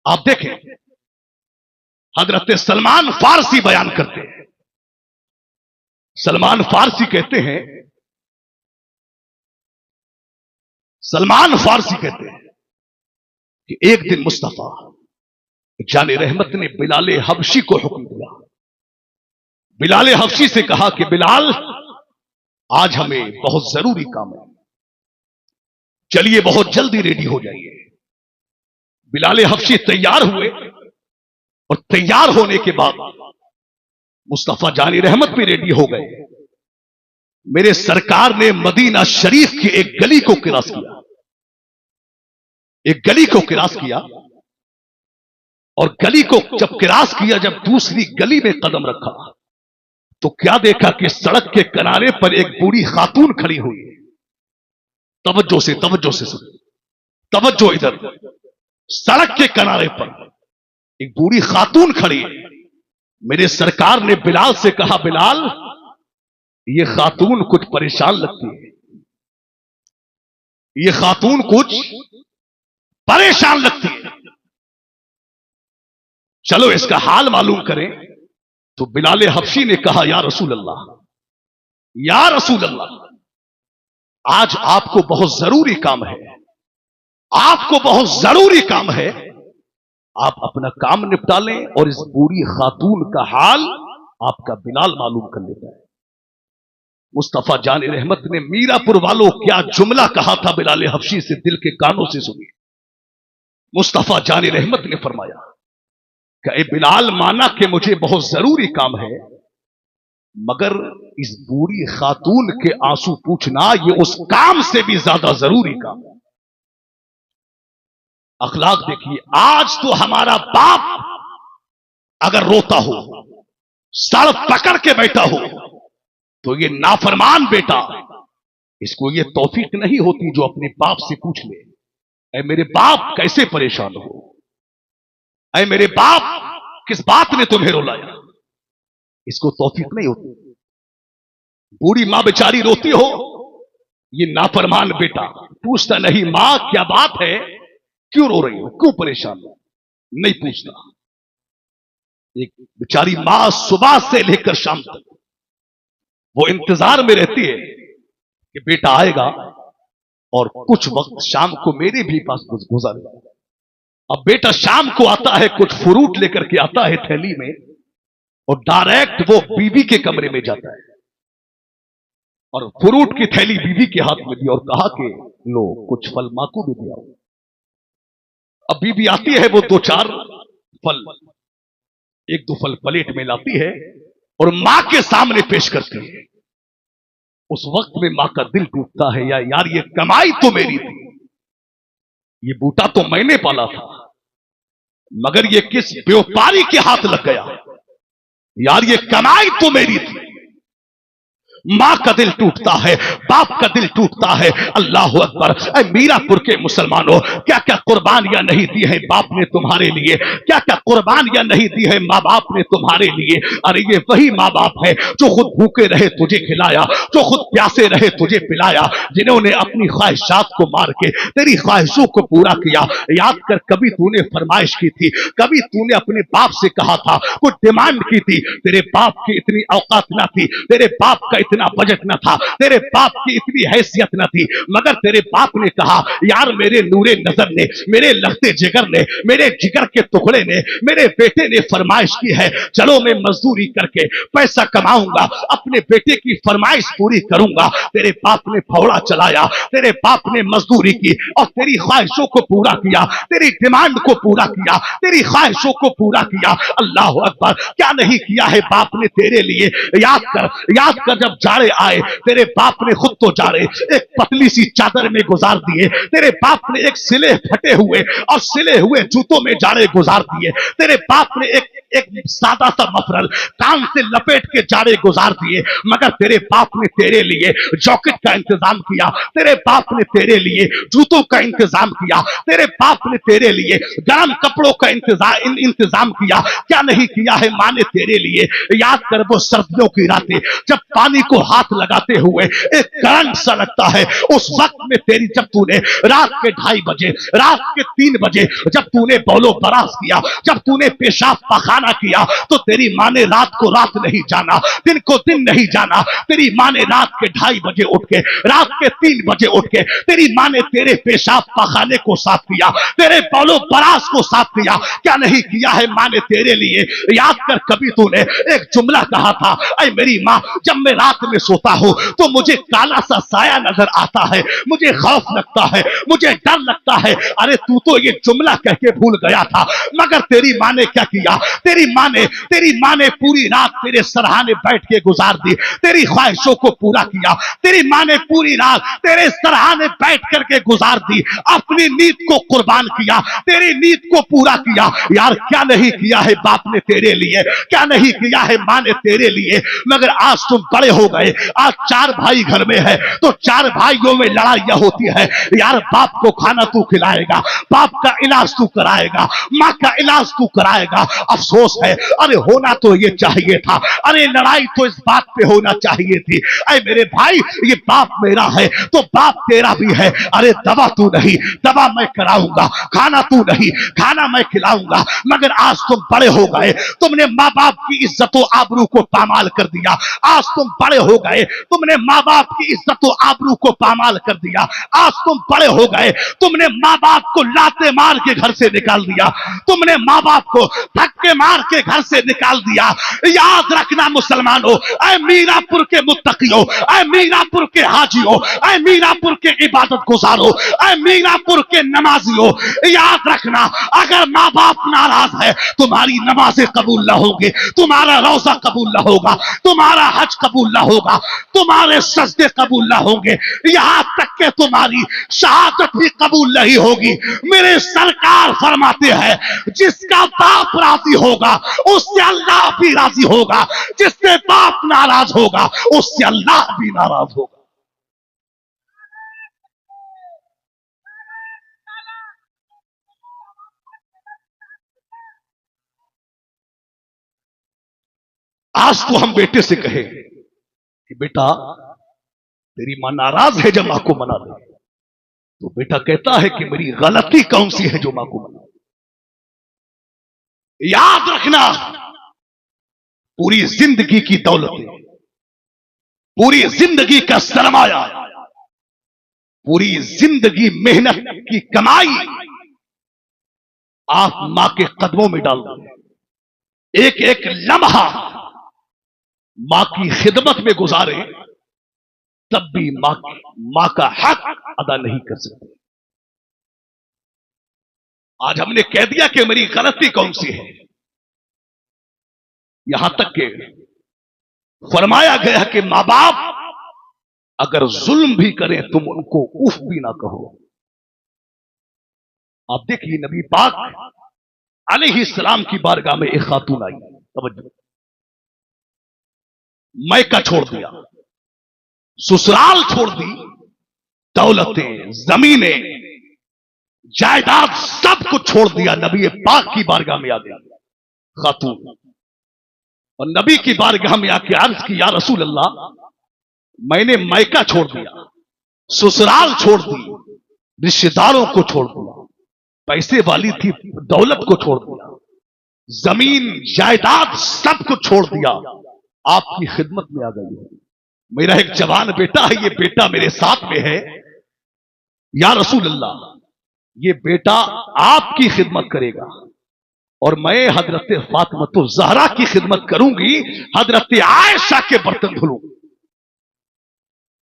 आप देखें, हजरत सलमान फारसी बयान करते हैं। सलमान फारसी कहते हैं, सलमान फारसी कहते हैं कि एक दिन मुस्तफा जाने रहमत ने बिलाल हबशी को हुक्म दिया। बिलाल हबशी से कहा कि बिलाल, आज हमें बहुत जरूरी काम है, चलिए बहुत जल्दी रेडी हो जाइए। बिलाल हबशी तैयार हुए और तैयार होने के बाद मुस्तफा जानी रहमत भी रेडी हो गए। मेरे सरकार ने मदीना शरीफ की एक गली को क्रॉस किया, एक गली को क्रॉस किया, और गली को जब क्रॉस किया, जब दूसरी गली में कदम रखा तो क्या देखा कि सड़क के किनारे पर एक बूढ़ी खातून खड़ी हुई है। तवज्जो से सुन, तवज्जो इधर। सड़क के किनारे पर एक बूढ़ी खातून खड़ी है। मेरे सरकार ने बिलाल से कहा, बिलाल, ये खातून कुछ परेशान लगती है, ये खातून कुछ परेशान लगती है, चलो इसका हाल मालूम करें। तो बिलाल हबशी ने कहा, या रसूल अल्लाह, या रसूल अल्लाह, आज आपको बहुत जरूरी काम है, आपको बहुत जरूरी काम है, आप अपना काम निपटा लें और इस बूढ़ी खातून का हाल आपका बिलाल मालूम कर लेता है। मुस्तफा जाने रहमत ने मीरापुर वालों क्या जुमला कहा था बिलाल हबशी से, दिल के कानों से सुनिए। मुस्तफा जाने रहमत ने फरमाया कि ए बिलाल, माना कि मुझे बहुत जरूरी काम है, मगर इस बूढ़ी खातून के आंसू पूछना ये उस काम से भी ज्यादा जरूरी काम है। अखलाक देखिए, आज तो हमारा बाप अगर रोता हो, सर पकड़ के बैठा हो, तो ये नाफरमान बेटा, इसको ये तौफीक नहीं होती जो अपने बाप से पूछ ले, ऐ मेरे बाप कैसे परेशान हो, ऐ मेरे बाप किस बात ने तुम्हें रुलाया, इसको तौफीक नहीं होती। बूढ़ी मां बेचारी रोती हो, ये नाफरमान बेटा पूछता नहीं, मां क्या बात है, क्यों रो रही हो, क्यों परेशान हो, नहीं पूछता। एक बेचारी मां सुबह से लेकर शाम तक वो इंतजार में रहती है कि बेटा आएगा और कुछ वक्त शाम को मेरे भी पास गुजारेगा। अब बेटा शाम को आता है, कुछ फ्रूट लेकर के आता है थैली में, और डायरेक्ट वो बीवी के कमरे में जाता है और फ्रूट की थैली बीवी के हाथ में दी और कहा कि लो कुछ फल मां को भी दिया। अब बीवी आती है, वो दो चार फल, एक दो फल प्लेट में लाती है और मां के सामने पेश करती है। उस वक्त में मां का दिल टूटता है, यार ये कमाई तो मेरी थी, ये बूटा तो मैंने पाला था, मगर ये किस व्यापारी के हाथ लग गया, यार ये कमाई तो मेरी थी। मां का दिल टूटता है, बाप का दिल टूटता है। अल्लाह अकबर। ऐ मीरापुर के मुसलमानों, क्या क्या कुर्बानियां नहीं दी हैं बाप ने तुम्हारे लिए, क्या क्या कुर्बानियां नहीं दी है माँ बाप ने तुम्हारे लिए। अरे ये वही माँ बाप है जो खुद भूखे रहे तुझे खिलाया, जो खुद प्यासे रहे तुझे पिलाया, जिन्होंने अपनी ख्वाहिशात को मार के तेरी ख्वाहिशों को पूरा किया। याद कर, कभी तूने फरमाइश की थी, कभी तूने अपने बाप से कहा था, कुछ डिमांड की थी, तेरे बाप की इतनी औकात न थी, तेरे बाप का इतना बजट न था, तेरे बाप की इतनी हैसियत न थी, मगर तेरे बाप ने कहा, यार मेरे नूरे नजर ने, मेरे लखते जिगर ने, मेरे जिगर के टुकड़े ने, मेरे बेटे ने फरमाइश की है, चलो मैं मजदूरी करके पैसा कमाऊंगा, अपने बेटे की फरमाइश पूरी करूंगा। तेरे बाप ने फौड़ा चलाया, तेरे बाप ने मजदूरी की और तेरी ख्वाहिशों को पूरा किया, तेरी डिमांड को पूरा किया, तेरी ख्वाहिशों को पूरा किया। अल्लाह अकबर। क्या नहीं किया है बाप ने तेरे लिए। याद कर, याद कर, जब जाड़े आए तेरे बाप ने खुद तो जाड़े एक पतली सी चादर में गुजार दिए, तेरे बाप ने एक सिले फटे हुए और सिले हुए जूतों में जाड़े गुजार दिए, तेरे बाप ने एक सादा सा मफरल कान से लपेट के जाड़े गुजार दिए, मगर तेरे बाप ने तेरे लिए जॉकेट का इंतजाम किया, तेरे बाप ने तेरे लिए जूतों का इंतजाम किया, तेरे बाप ने तेरे लिए गर्म कपड़ों का इंतजाम किया। क्या नहीं किया है मां ने तेरे लिए। याद कर, वो सर्दियों की रातें जब पानी को हाथ लगाते हुए एक करंट सा लगता है। उस वक्त में तेरी जब तूने रात के 2:30 बजे, रात के 3 बजे जब तूने बौलो बरास किया, जब तूने पेशाब पखाना किया, तो तेरी माँ ने रात को रात नहीं जाना, दिन को दिन नहीं जाना। तेरी माँ ने रात के 2:30 बजे उठ के, रात के 3 बजे उठ के तेरी माँ ने तेरे पेशाब पखाने को साफ किया, तेरे बौलो बरास को साफ किया। क्या नहीं किया है माँ ने तेरे लिए? याद कर, कभी तूने एक जुमला कहा था, ऐ मेरी माँ, जब मैं रात में सोता हूं तो मुझे काला सा साया नजर आता है, मुझे खौफ लगता है, मुझे डर लगता है। अरे तू तो ये जुमला कह के भूल गया था, मगर तेरी माँ ने क्या किया? तेरी माँ ने पूरी रात तेरे सरहाने बैठ के गुजार दी, तेरी ख्वाहिशों को पूरा किया। तेरी माँ ने पूरी रात तेरे सरहाने बैठ करके गुजार दी, अपनी नींद को कुर्बान किया, तेरी नींद को पूरा किया। यार क्या नहीं किया है बाप ने तेरे लिए, क्या नहीं किया है माँ ने तेरे लिए। मगर आज तुम बड़े हो गए, आज 4 भाई घर में है, तो 4 भाइयों में लड़ाइयां होती है। यार बाप को खाना तू खिलाएगा, बाप का इलाज तू कराएगा, माँ का इलाज तू कराएगा। अफसोस है, अरे होना तो ये चाहिए था, अरे लड़ाई तो इस बात पे होना चाहिए थी। अरे मेरे भाई, ये बाप मेरा है तो बाप तेरा भी है। अरे दवा तू नहीं, दवा मैं कराऊंगा, खाना तू नहीं, खाना मैं खिलाऊंगा। मगर आज तुम बड़े हो गए, तुमने माँ बाप की इज्जत और आबरू को पामाल कर दिया। आज तुम बड़े हो गए, तुमने माँ बाप की इज्जत और आबरू को पामाल कर दिया। आज तुम बड़े हो गए, तुमने माँ बाप को लाते मार के घर से निकाल दिया, तुमने माँ बाप को धक्के मार के घर से निकाल दिया। याद रखना मुसलमानों, ऐ मीरापुर के मुत्तकियों, ऐ मीरापुर के हाजियों, ऐ मीरापुर के इबादत गुजारों, ऐ मीरापुर के नमाजियों, याद रखना, अगर माँ बाप नाराज है, तुम्हारी नमाजें कबूल न होंगे, तुम्हारा रोजा कबूल न होगा, तुम्हारा हज कबूल न होगा, तुम्हारे सजदे कबूल न होंगे, यहां तक कि तुम्हारी शहादत भी कबूल नहीं होगी। मेरे सरकार फरमाते हैं, जिसका बाप राजी होगा उससे अल्लाह भी राजी होगा, जिससे बाप नाराज होगा उससे अल्लाह भी नाराज होगा। आज तो हम बेटे से कहे कि बेटा तेरी मां नाराज है जब मां को मना दे, तो बेटा कहता है कि मेरी गलती कौन सी है जो मां को मना। याद रखना, पूरी जिंदगी की दौलतें, पूरी जिंदगी का सरमाया, पूरी जिंदगी मेहनत की कमाई आप मां के कदमों में डाल दो। एक एक लम्हा मां की खिदमत में गुजारे, तब भी मां का हक अदा नहीं कर सकते। आज हमने कह दिया कि मेरी गलती कौन सी है, यहां तक कि फरमाया गया कि मां बाप अगर जुल्म भी करें तुम उनको उफ भी ना कहो। आप देखिए, नबी पाक अलैहिस्सलाम की बारगाह में एक खातून आई, तवज्जो, मैका छोड़ दिया, ससुराल छोड़ दी, दौलतें, जमीनें, जायदाद सब कुछ छोड़ दिया, नबी पाक की बारगाह में आ गया खातून, और नबी की बारगाह में आके अर्ज की, या रसूल अल्लाह, मैंने मैका छोड़ दिया, ससुराल छोड़ दी, रिश्तेदारों को छोड़ दिया, पैसे वाली थी दौलत को छोड़ दिया, जमीन जायदाद सब कुछ छोड़ दिया, आपकी खिदमत में आ गई है। मेरा एक जवान बेटा है, ये बेटा मेरे साथ में है, या रसूल अल्लाह, ये बेटा आपकी खिदमत करेगा और मैं हजरत फातिमा ज़हरा की खिदमत करूंगी, हजरत आयशा के बर्तन धुलूंगी।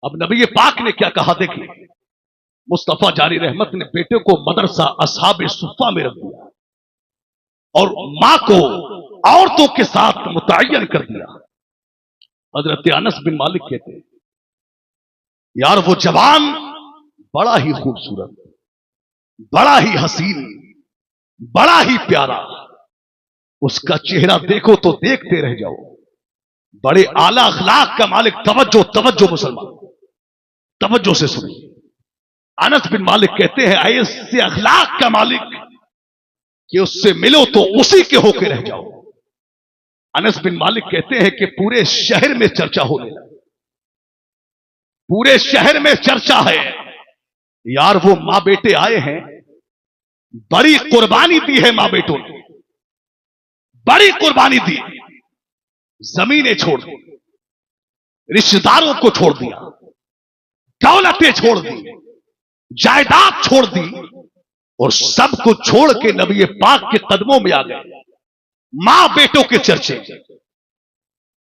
अब नबी पाक ने क्या कहा, देखिए, मुस्तफा जारी रहमत ने बेटे को मदरसा असहाब सुफ़ा में रख दिया और मां को औरतों के साथ मुतय्यन कर दिया। हजरत अनस बिन मालिक कहते हैं, यार वो जवान बड़ा ही खूबसूरत, बड़ा ही हसीन, बड़ा ही प्यारा, उसका चेहरा देखो तो देखते रह जाओ, बड़े आला अखलाक का मालिक। तवज्जो तवज्जो मुसलमान, तवज्जो से सुनिए। अनस बिन मालिक कहते हैं, ऐसे अखलाक का मालिक कि उससे मिलो तो उसी के होके रह जाओ। अनस बिन मालिक कहते हैं कि पूरे शहर में चर्चा होने लगी, पूरे शहर में चर्चा है, यार वो मां बेटे आए हैं, बड़ी कुर्बानी दी है मां बेटों ने, बड़ी कुर्बानी दी, जमीनें छोड़ दी, रिश्तेदारों को छोड़ दिया, दौलतें छोड़ दी, जायदाद छोड़ दी और सब कुछ छोड़ के नबी पाक के कदमों में आ गए। मां बेटों के चर्चे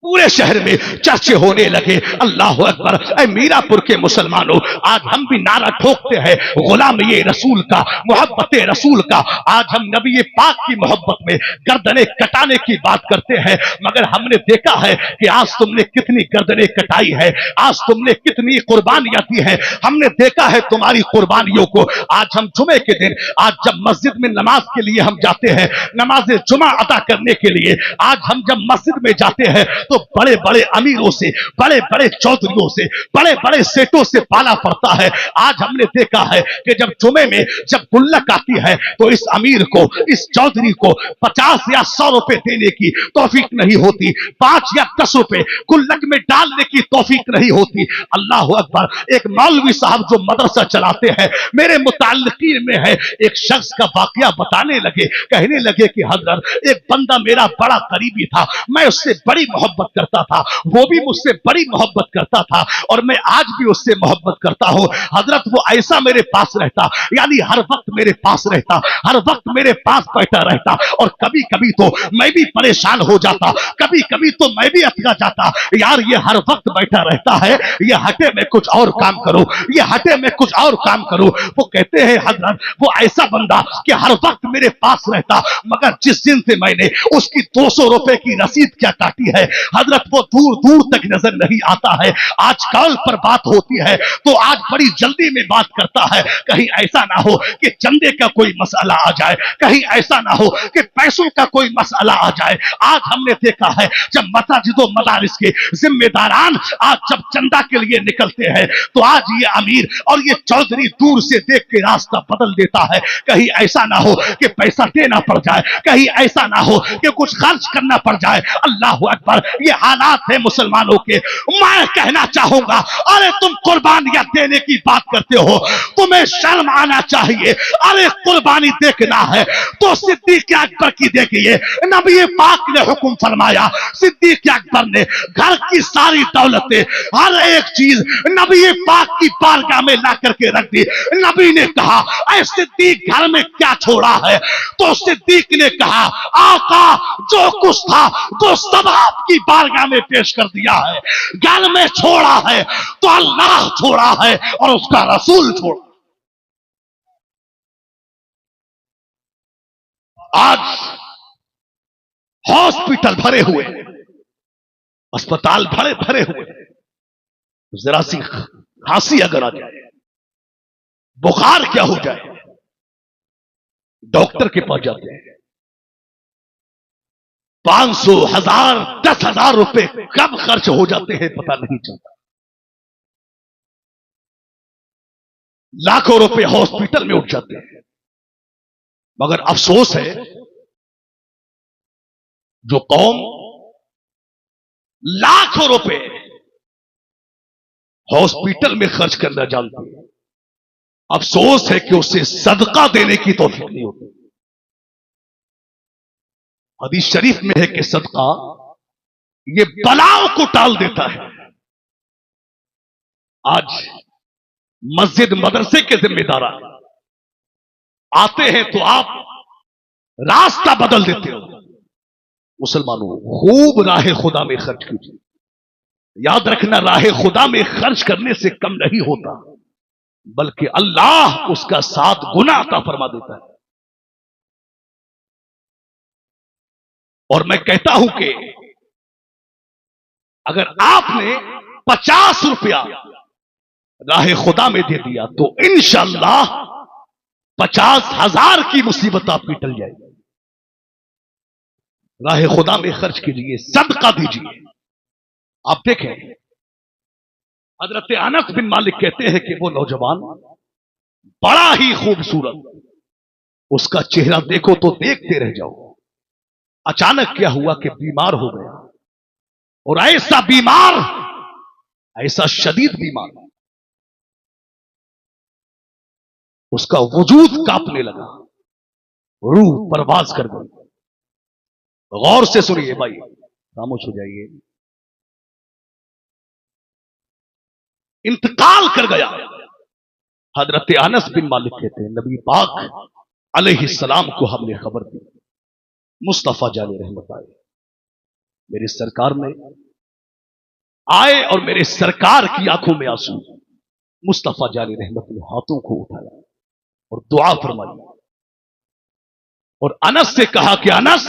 पूरे शहर में चर्चे होने लगे। अल्लाह अकबर। ऐ मीरापुर के मुसलमानों, आज हम भी नारा ठोकते हैं गुलाम ये रसूल का, मोहब्बत रसूल का। आज हम नबी पाक की मोहब्बत में गर्दनें कटाने की बात करते हैं, मगर हमने देखा है कि आज तुमने कितनी गर्दनें कटाई है, आज तुमने कितनी कुर्बानियां दी है, हमने देखा है तुम्हारी कुर्बानियों को। आज हम जुमे के दिन, आज जब मस्जिद में नमाज के लिए हम जाते हैं, नमाज जुमा अदा करने के लिए, आज हम जब मस्जिद में जाते हैं तो बड़े बड़े अमीरों से, बड़े बड़े चौधरियों से, बड़े बड़े सेठों से पाला पड़ता है। आज हमने देखा है कि जब जुमे में जब गुल्लक आती है तो इस अमीर को, इस चौधरी को 50 या 100 रुपए देने की तौफीक नहीं होती, 5 या 10 रुपए गुल्लक में डालने की तौफीक नहीं होती। अल्लाह अकबर। एक मौलवी साहब जो मदरसा चलाते हैं, मेरे मुताल्लिकीन में है, एक शख्स का वाकया बताने लगे, कहने लगे कि हजरत एक बंदा मेरा बड़ा करीबी था, मैं उससे बड़ी मोहब्बत करता था, वो भी मुझसे बड़ी मोहब्बत करता था और मैं आज भी उससे मोहब्बत करता हूं। हजरत वो ऐसा मेरे पास रहता, यानी हर वक्त मेरे पास रहता, हर वक्त मेरे पास बैठा रहता और कभी कभी तो मैं भी परेशान हो जाता, कभी कभी तो मैं भी अटका जाता, यार ये हर वक्त बैठा रहता है, ये हटे मैं कुछ और काम करूं, ये हटे मैं कुछ और काम करूं। वो कहते हैं हजरत वो ऐसा बंदा कि हर वक्त मेरे पास रहता, मगर जिस दिन से मैंने उसकी 200 रुपए की रसीद क्या काटी है हजरत, वो दूर दूर तक नजर नहीं आता है। आज कॉल पर बात होती है तो आज बड़ी जल्दी में बात करता है, कहीं ऐसा ना हो कि चंदे का कोई मसला आ जाए, कहीं ऐसा ना हो कि पैसों का कोई मसला आ जाए। आज हमने देखा है जब मसाजिदों मदारिस के जिम्मेदारान आज जब चंदा के लिए निकलते हैं तो आज ये अमीर और ये चौधरी दूर से देख के रास्ता बदल देता है, कहीं ऐसा ना हो कि पैसा देना पड़ जाए, कहीं ऐसा ना हो कि कुछ खर्च करना पड़ जाए। अल्लाह अकबर। ये हालात है मुसलमानों के। मैं कहना चाहूंगा, अरे तुम कुर्बानियां देने की बात करते हो, तुम्हें शर्म आना चाहिए। अरे कुर्बानी देखना है तो सिद्दीक अकबर की देखिए, नबी पाक ने हुक्म फरमाया, सिद्दीक अकबर ने घर की सारी दौलतें, हर एक चीज नबी पाक की बारगाह में ला करके रख दी। नबी ने कहा, ऐ सिद्दीक घर में क्या छोड़ा है? तो सिद्दीक ने कहा, आका जो कुछ था तो सब आपकी बारगाह में पेश कर दिया है। घर में छोड़ा है तो अल्लाह छोड़ा है और उसका रसूल छोड़ा। आज हॉस्पिटल भरे हुए, अस्पताल भरे भरे हुए, जरा सी खांसी अगर आ जाए, बुखार क्या हो जाए, डॉक्टर के पास जाते हैं, 500, 1000, 10,000 रुपए कब खर्च हो जाते हैं पता नहीं चलता। लाखों रुपए हॉस्पिटल में उठ जाते हैं, मगर अफसोस है जो कौम लाखों रुपए हॉस्पिटल में खर्च करना जानती है, अफसोस है कि उसे सदका देने की तौफीक नहीं होती। हदीस शरीफ में है कि सदका ये बलाओं को टाल देता है। आज मस्जिद मदरसे के जिम्मेदार आते हैं तो आप रास्ता बदल देते हो। मुसलमानों, खूब राह खुदा में खर्च कीजिए। याद रखना, राह खुदा में खर्च करने से कम नहीं होता, बल्कि अल्लाह उसका 7 गुना अता फरमा देता है। और मैं कहता हूं कि अगर आपने 50 रुपया राह खुदा में दे दिया तो इंशाअल्लाह 50,000 की मुसीबत आपकी टल जाएगी। राह खुदा में खर्च कीजिए, सदका दीजिए। आप देखें, हजरत अनस बिन मालिक कहते हैं कि वो नौजवान बड़ा ही खूबसूरत, उसका चेहरा देखो तो देखते रह जाओ। अचानक क्या हुआ कि बीमार हो गया, और ऐसा बीमार, ऐसा शदीद बीमार उसका वजूद कांपने लगा, रूह परवाज कर गई। गौर से सुनिए भाई, खामोश हो जाइए। इंतकाल कर गया। हजरत अनस बिन मालिक कहते हैं, नबी पाक अलैहिस्सलाम को हमने खबर दी, मुस्तफा जाने रहमत आए, मेरे सरकार में आए और मेरे सरकार की आंखों में आंसू। मुस्तफा जाने रहमत ने हाथों को उठाया और दुआ फरमाई और अनस से कहा कि अनस,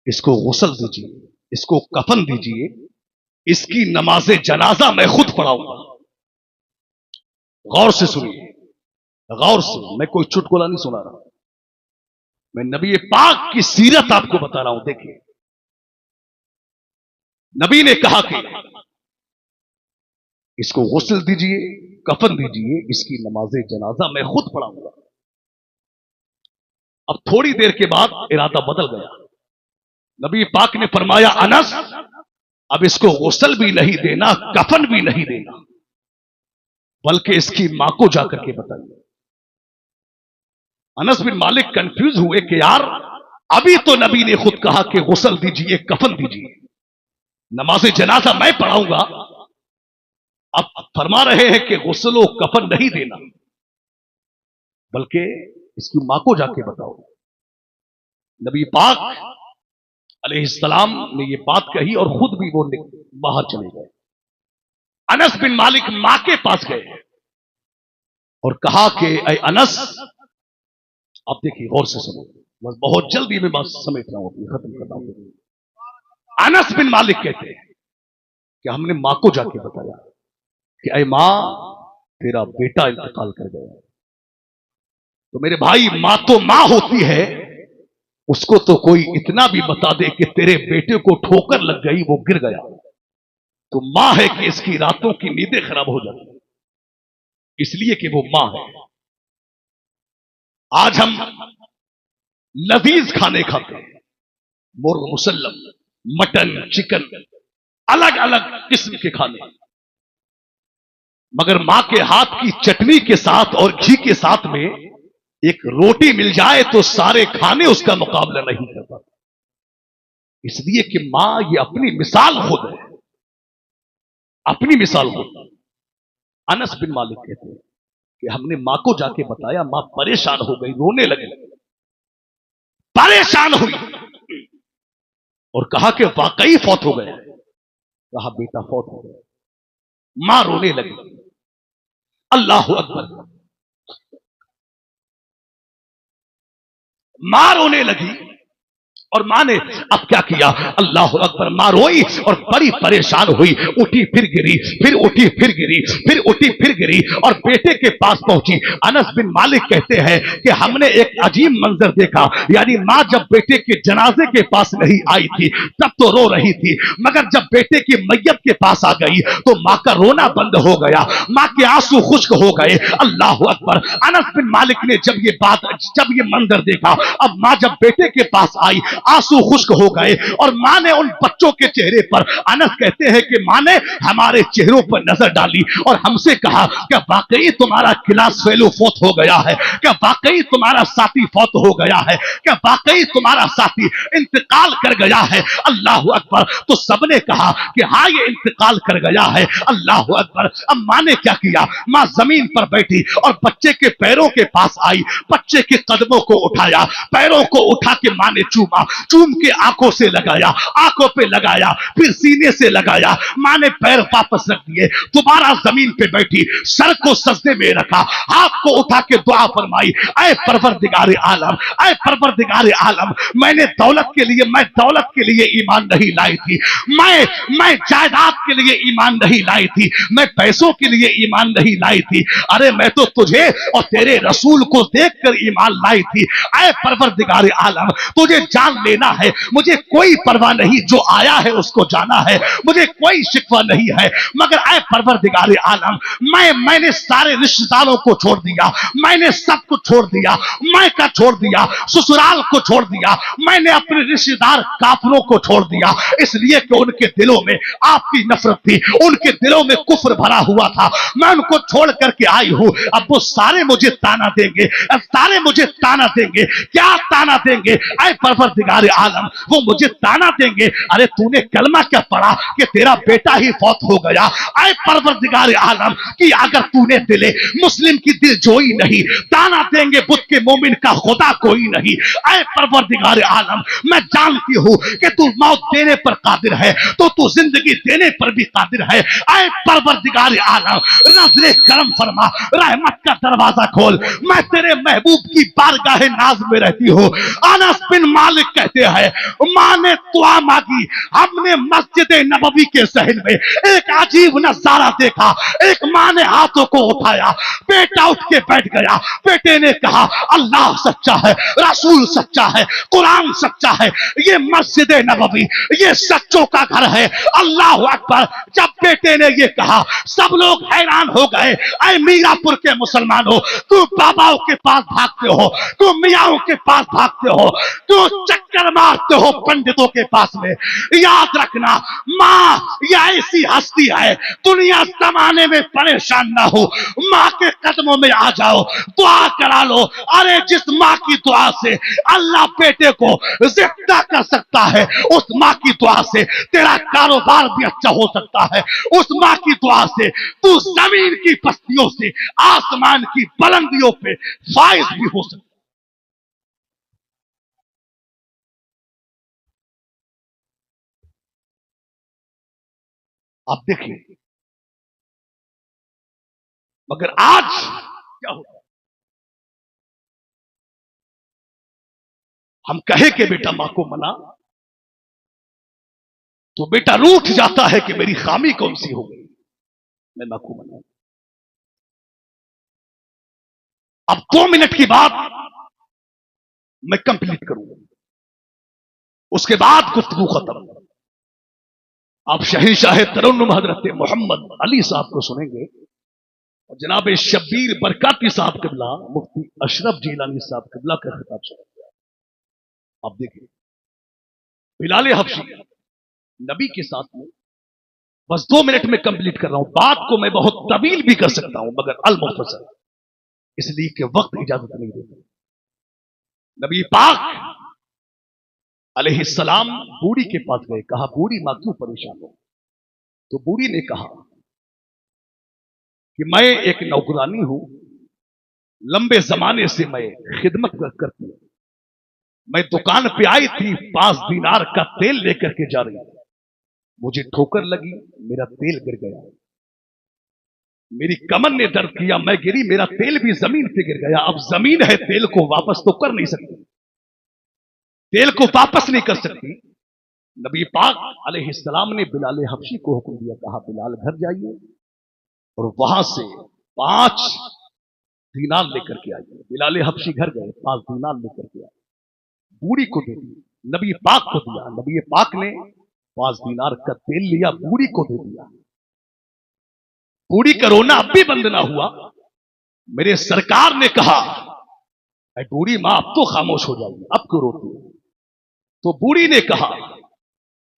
इसको गुस्ल दीजिए, इसको कफन दीजिए, इसकी नमाज जनाजा मैं खुद पढ़ाऊंगा। गौर से सुनिए, गौर से, मैं कोई चुटकुला नहीं सुना रहा, मैं नबी पाक की सीरत आपको बता रहा हूं। देखिए, नबी ने कहा कि इसको गुस्ल दीजिए, कफन दीजिए, इसकी नमाज जनाजा मैं खुद पढ़ाऊंगा। अब थोड़ी देर के बाद इरादा बदल गया। नबी पाक ने फरमाया, अनस, अब इसको गुस्ल भी नहीं देना, कफन भी नहीं देना, बल्कि इसकी मां को जाकर के बताइए। अनस बिन मालिक कंफ्यूज हुए कि यार, अभी तो नबी ने खुद कहा कि गुस्ल दीजिए, कफन दीजिए, नमाज जनाजा मैं पढ़ाऊंगा, अब फरमा रहे हैं कि गुस्ल कफन नहीं देना, बल्कि इसकी मां को जाके बताओ। नबी पाक अलैहिस्सलाम ने यह बात कही और खुद भी वो बाहर चले गए। अनस बिन मालिक मां के पास गए और कहा कि ऐ अनस, आप देखिए, गौर से सुनो, बस बहुत जल्दी मैं बात समेट रहा हूं, अपनी खत्म करता हूं। अनस बिन मालिक कहते हैं कि हमने मां को जाके बताया कि ऐ मां, तेरा बेटा इंतकाल कर गया। तो मेरे भाई, मां तो मां होती है, उसको तो कोई इतना भी बता दे कि तेरे बेटे को ठोकर लग गई, वो गिर गया, तो मां है कि इसकी रातों की नींदें खराब हो जाती, इसलिए कि वो मां है। आज हम लजीज खाने खाते हैं, मुर्ग मुसल्लम, मटन, चिकन, अलग अलग किस्म के खाने, मगर मां के हाथ की चटनी के साथ और घी के साथ में एक रोटी मिल जाए तो सारे खाने उसका मुकाबला नहीं कर पाते, इसलिए कि मां ये अपनी मिसाल खुद है, अपनी मिसाल खुद। अनस बिन मालिक कहते हैं कि हमने मां को जाके बताया, मां परेशान हो गई, रोने लगी, परेशान हुई और कहा कि वाकई फौत हो गए। कहा, बेटा फौत हो गया। मां रोने लगी। अल्लाह अकबर। मां रोने लगी और मां ने अब क्या किया, अल्लाह अकबर। मां रोई और बड़ी परेशान हुई, उठी फिर गिरी, फिर उठी फिर गिरी, फिर उठी फिर गिरी और बेटे के पास पहुंची। अनस बिन मालिक कहते हैं कि हमने एक अजीब मंजर देखा, यानी मां जब बेटे के जनाजे के पास नहीं आई थी तब तो रो रही थी, मगर जब बेटे की मैयत के पास आ गई तो मां का रोना बंद हो गया, मां के आंसू खुश्क हो गए। अल्लाह अकबर। अनस बिन मालिक ने जब ये मंजर देखा, अब मां जब बेटे के पास आई, आंसू खुश्क हो गए और मां ने उन बच्चों के चेहरे पर, अनस कहते हैं कि मां ने हमारे चेहरों पर नजर डाली और हमसे कहा, क्या वाकई तुम्हारा क्लास फेलो फौत हो गया है? क्या वाकई तुम्हारा साथी फौत हो गया है? क्या वाकई तुम्हारा साथी इंतकाल कर गया है? अल्लाह अकबर। तो सबने कहा कि हाँ, ये इंतकाल कर गया है। अल्लाह अकबर। अब मां ने क्या किया, मां जमीन पर बैठी और बच्चे के पैरों के पास आई, बच्चे के कदमों को उठाया, पैरों को उठा के मां ने चूमा, चूम के आंखों से लगाया, आंखों पे लगाया, फिर सीने से लगाया। मां ने पैर वापस रख दिए, दोबारा जमीन पे बैठी, सर को सजदे में रखा, हाथ को उठा के दुआ फरमाई, ऐ परवरदिगार आलम, ऐ परवरदिगार आलम, मैं दौलत के लिए ईमान नहीं लाई थी, मैं जायदाद के लिए ईमान नहीं लाई थी, मैं पैसों के लिए ईमान नहीं लाई थी, अरे मैं तो तुझे और तेरे रसूल को देखकर ईमान लाई थी। ऐ परवरदिगार आलम, तुझे जान लेना है, मुझे कोई परवाह नहीं, जो आया है उसको जाना है, मुझे कोई शिकवा नहीं है। मगर ऐ परवरदिगार आलम, मैंने सारे रिश्तेदारों को छोड़ दिया, मैंने सब कुछ छोड़ दिया, मैं का छोड़ दिया, ससुराल को छोड़ दिया, मैंने अपने रिश्तेदार काफिरों को छोड़ दिया, इसलिए कि उनके दिलों में आपकी नफरत थी, उनके दिलों में कुफ्र भरा हुआ था। मैं उनको छोड़ करके आई हूं, अब वो सारे मुझे ताना देंगे, अब सारे मुझे ताना देंगे। क्या ताना देंगे? ऐ परवरदिगार आलम, वो मुझे ताना देंगे, अरे तूने कलमा क्या पढ़ा कि तेरा बेटा ही फौत हो गया। ऐ परवरदिगार आलम कि अगर तूने दिले मुस्लिम की दिल जोई नहीं, ताना देंगे बुत के मोमिन का खुदा कोई नहीं। ऐ परवरदिगार आलम, मैं जानती हूं कि तू मौत देने पर कादिर है, तो तू जिंदगी देने पर भी कादिर है। ऐ परवरदिगार आलम, नज़रे करम फरमा, रहमत का दरवाजा खोल, मैं तेरे महबूब की बारगाह नाज में रहती हूं। अनस बिन मालिक कहते हैं, मां ने दुआ मांगी, हमने मस्जिद नबवी के सहन में एक अजीब नजारा देखा। एक मां ने हाथों को उठाया, बेटा उठ के बैठ गया। बेटे ने कहा, अल्लाह सच्चा है, रसूल सच्चा है, कुरान सच्चा है, ये मस्जिद नबवी ये सच्चों का घर है। अल्लाह अकबर। जब बेटे ने ये कहा, सब लोग हैरान हो गए। ऐ मीरापुर के मुसलमानों, तू बाबाओं के पास भागते हो, तू मियाओं के पास भागते हो, तू चक्कर मारते हो पंडितों के पास में। याद रखना, मां ये ऐसी हस्ती है, दुनिया जमाने में परेशान ना हो, मां के कदमों में आ जाओ, दुआ करा लो। अरे जिस मां की दुआ से अल्लाह बेटे को जिंदा कर सकता है, उस मां की दुआ से तेरा कारोबार भी अच्छा हो सकता है। उस मां की दुआ से तू जमीन की पस्तियों से आसमान की बुलंदियों पे फाइज भी हो सकता है। आप देखिए, मगर आज क्या होता है, हम कहे कि बेटा मां को मना, तो बेटा रूठ जाता है कि मेरी खामी कौन सी हो गई, मैं मां को मना। अब 2 मिनट की बात मैं कंप्लीट करूंगा, उसके बाद गुफ्तगू खत्म। आप शहंशाह तरन्नुम हजरत मोहम्मद अली साहब को सुनेंगे, और जनाब शब्बीर बरकाती साहब किबला, मुफ्ती अशरफ जीलानी साहब किबला का खिताब सुनेंगे। आप देखिए, बिलाल हबशी नबी के साथ में, बस 2 मिनट में कंप्लीट कर रहा हूं, बात को मैं बहुत तवील भी कर सकता हूं, मगर अल मुख्तसर, इसलिए कि वक्त इजाजत नहीं देता। नबी पाक अलैहिस्सलाम बूढ़ी के पास गए, कहा, बूढ़ी मां क्यों परेशान हो? तो बूढ़ी ने कहा कि मैं एक नौकरानी हूं, लंबे जमाने से मैं खिदमत करती हूं, मैं दुकान पे आई थी, 5 दीनार का तेल लेकर के जा रही थी, मुझे ठोकर लगी, मेरा तेल गिर गया, मेरी कमर ने दर्द किया, मैं गिरी, मेरा तेल भी जमीन पे गिर गया। अब जमीन है, तेल को वापस तो कर नहीं सकती, तेल को वापस नहीं कर सकती। नबी पाक अलैहिस्सलाम ने बिलाल हबशी को हुक्म दिया, कहा, बिलाल घर जाइए और वहां से 5 दीनार लेकर के आइए। बिलाल हबशी घर गए, 5 दीनार लेकर के आए, बूढ़ी को दे दिया, नबी पाक को दिया। नबी पाक ने 5 दीनार का तेल लिया, बूढ़ी को दे दिया। बूढ़ी का रोना अब भी बंद ना हुआ। मेरे सरकार ने कहा, ऐ बूढ़ी मां, अब तो खामोश हो जाइए, अब क्यों रोती है? तो बूढ़ी ने कहा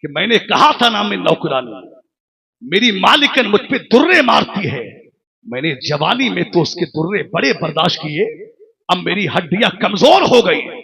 कि मैंने कहा था ना, मैं नौकरानी, मेरी मालिकन मुझ पे दुर्रे मारती है, मैंने जवानी में तो उसके दुर्रे बड़े बर्दाश्त किए, अब मेरी हड्डियां कमजोर हो गई।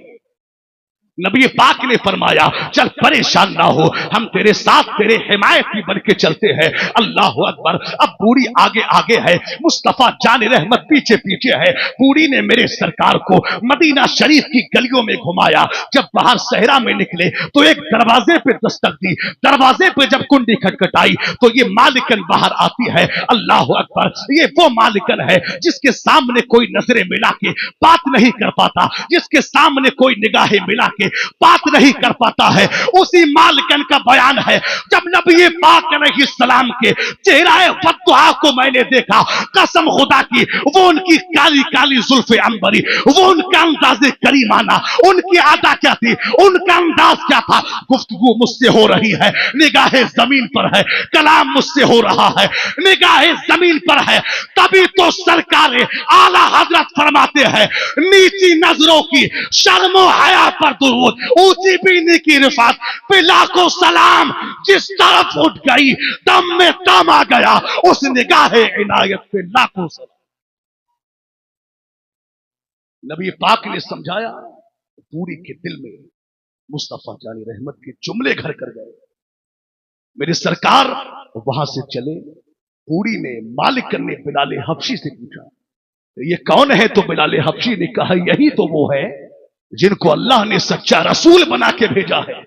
नबी पाक ने फरमाया, चल परेशान ना हो, हम तेरे साथ तेरे हिमायती बन के चलते हैं। अल्लाह अकबर। अब बूढ़ी आगे आगे है, मुस्तफा जान रहमत पीछे पीछे है। बूढ़ी ने मेरे सरकार को मदीना शरीफ की गलियों में घुमाया। जब बाहर सहरा में निकले तो एक दरवाजे पे दस्तक दी, दरवाजे पे जब कुंडी खटखटाई तो ये मालिकन बाहर आती है। अल्लाह अकबर। ये वो मालिकन है जिसके सामने कोई नजरें मिला के बात नहीं कर पाता, जिसके सामने कोई निगाहें मिला के बात नहीं कर पाता है। उसी मालिकन का बयान है, जब नबी पाक अलैहिस्सलाम के चेहरा फतवा को मैंने देखा, कसम खुदा की, वो उनकी काली काली जुल्फे अंबरी, वो उनका अंदाज़े करीमाना, उनकी आदा क्या थी, उनका अंदाज क्या था। गुफ्तगू मुझसे हो रही है, निगाहें जमीन पर है, कलाम मुझसे हो रहा है, निगाहें जमीन पर है। तभी तो सरकार आला हजरत फरमाते हैं, नीची नजरों की शर्मो हया पर दुरूद, ऊंची बीनी की रिफात पे लाखों सलाम। जिस तरफ उठ गई दम में दम आ गया, उस निगाहे इनायत पे लाखों सलाम। नबी पाक ने समझाया, पूरी के दिल में मुस्तफा जानी रहमत के जुमले घर कर गए। मेरी सरकार वहां से चले, पूरी ने मालिक ने बिलाल हबशी से पूछा, ये कौन है? तो बिलाल हबशी ने कहा, यही तो वो है जिनको अल्लाह ने सच्चा रसूल बना के भेजा है।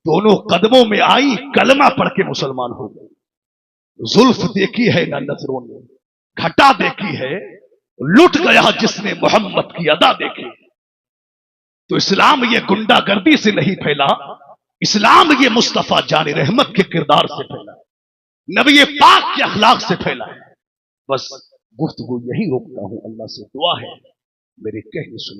दोनों कदमों में आई, कलमा पढ़ के मुसलमान हो गए। जुल्फ देखी है ना नजरों ने, घटा देखी है, लुट गया जिसने मोहम्मद की अदा देखी। तो इस्लाम ये गुंडागर्दी से नहीं फैला, इस्लाम ये मुस्तफा जानी रहमत के किरदार से फैला, नबी पाक के अखलाक से फैला है। बस गुफ्तगू यही रोकता हूं, अल्लाह से दुआ है मेरे कहने सुन।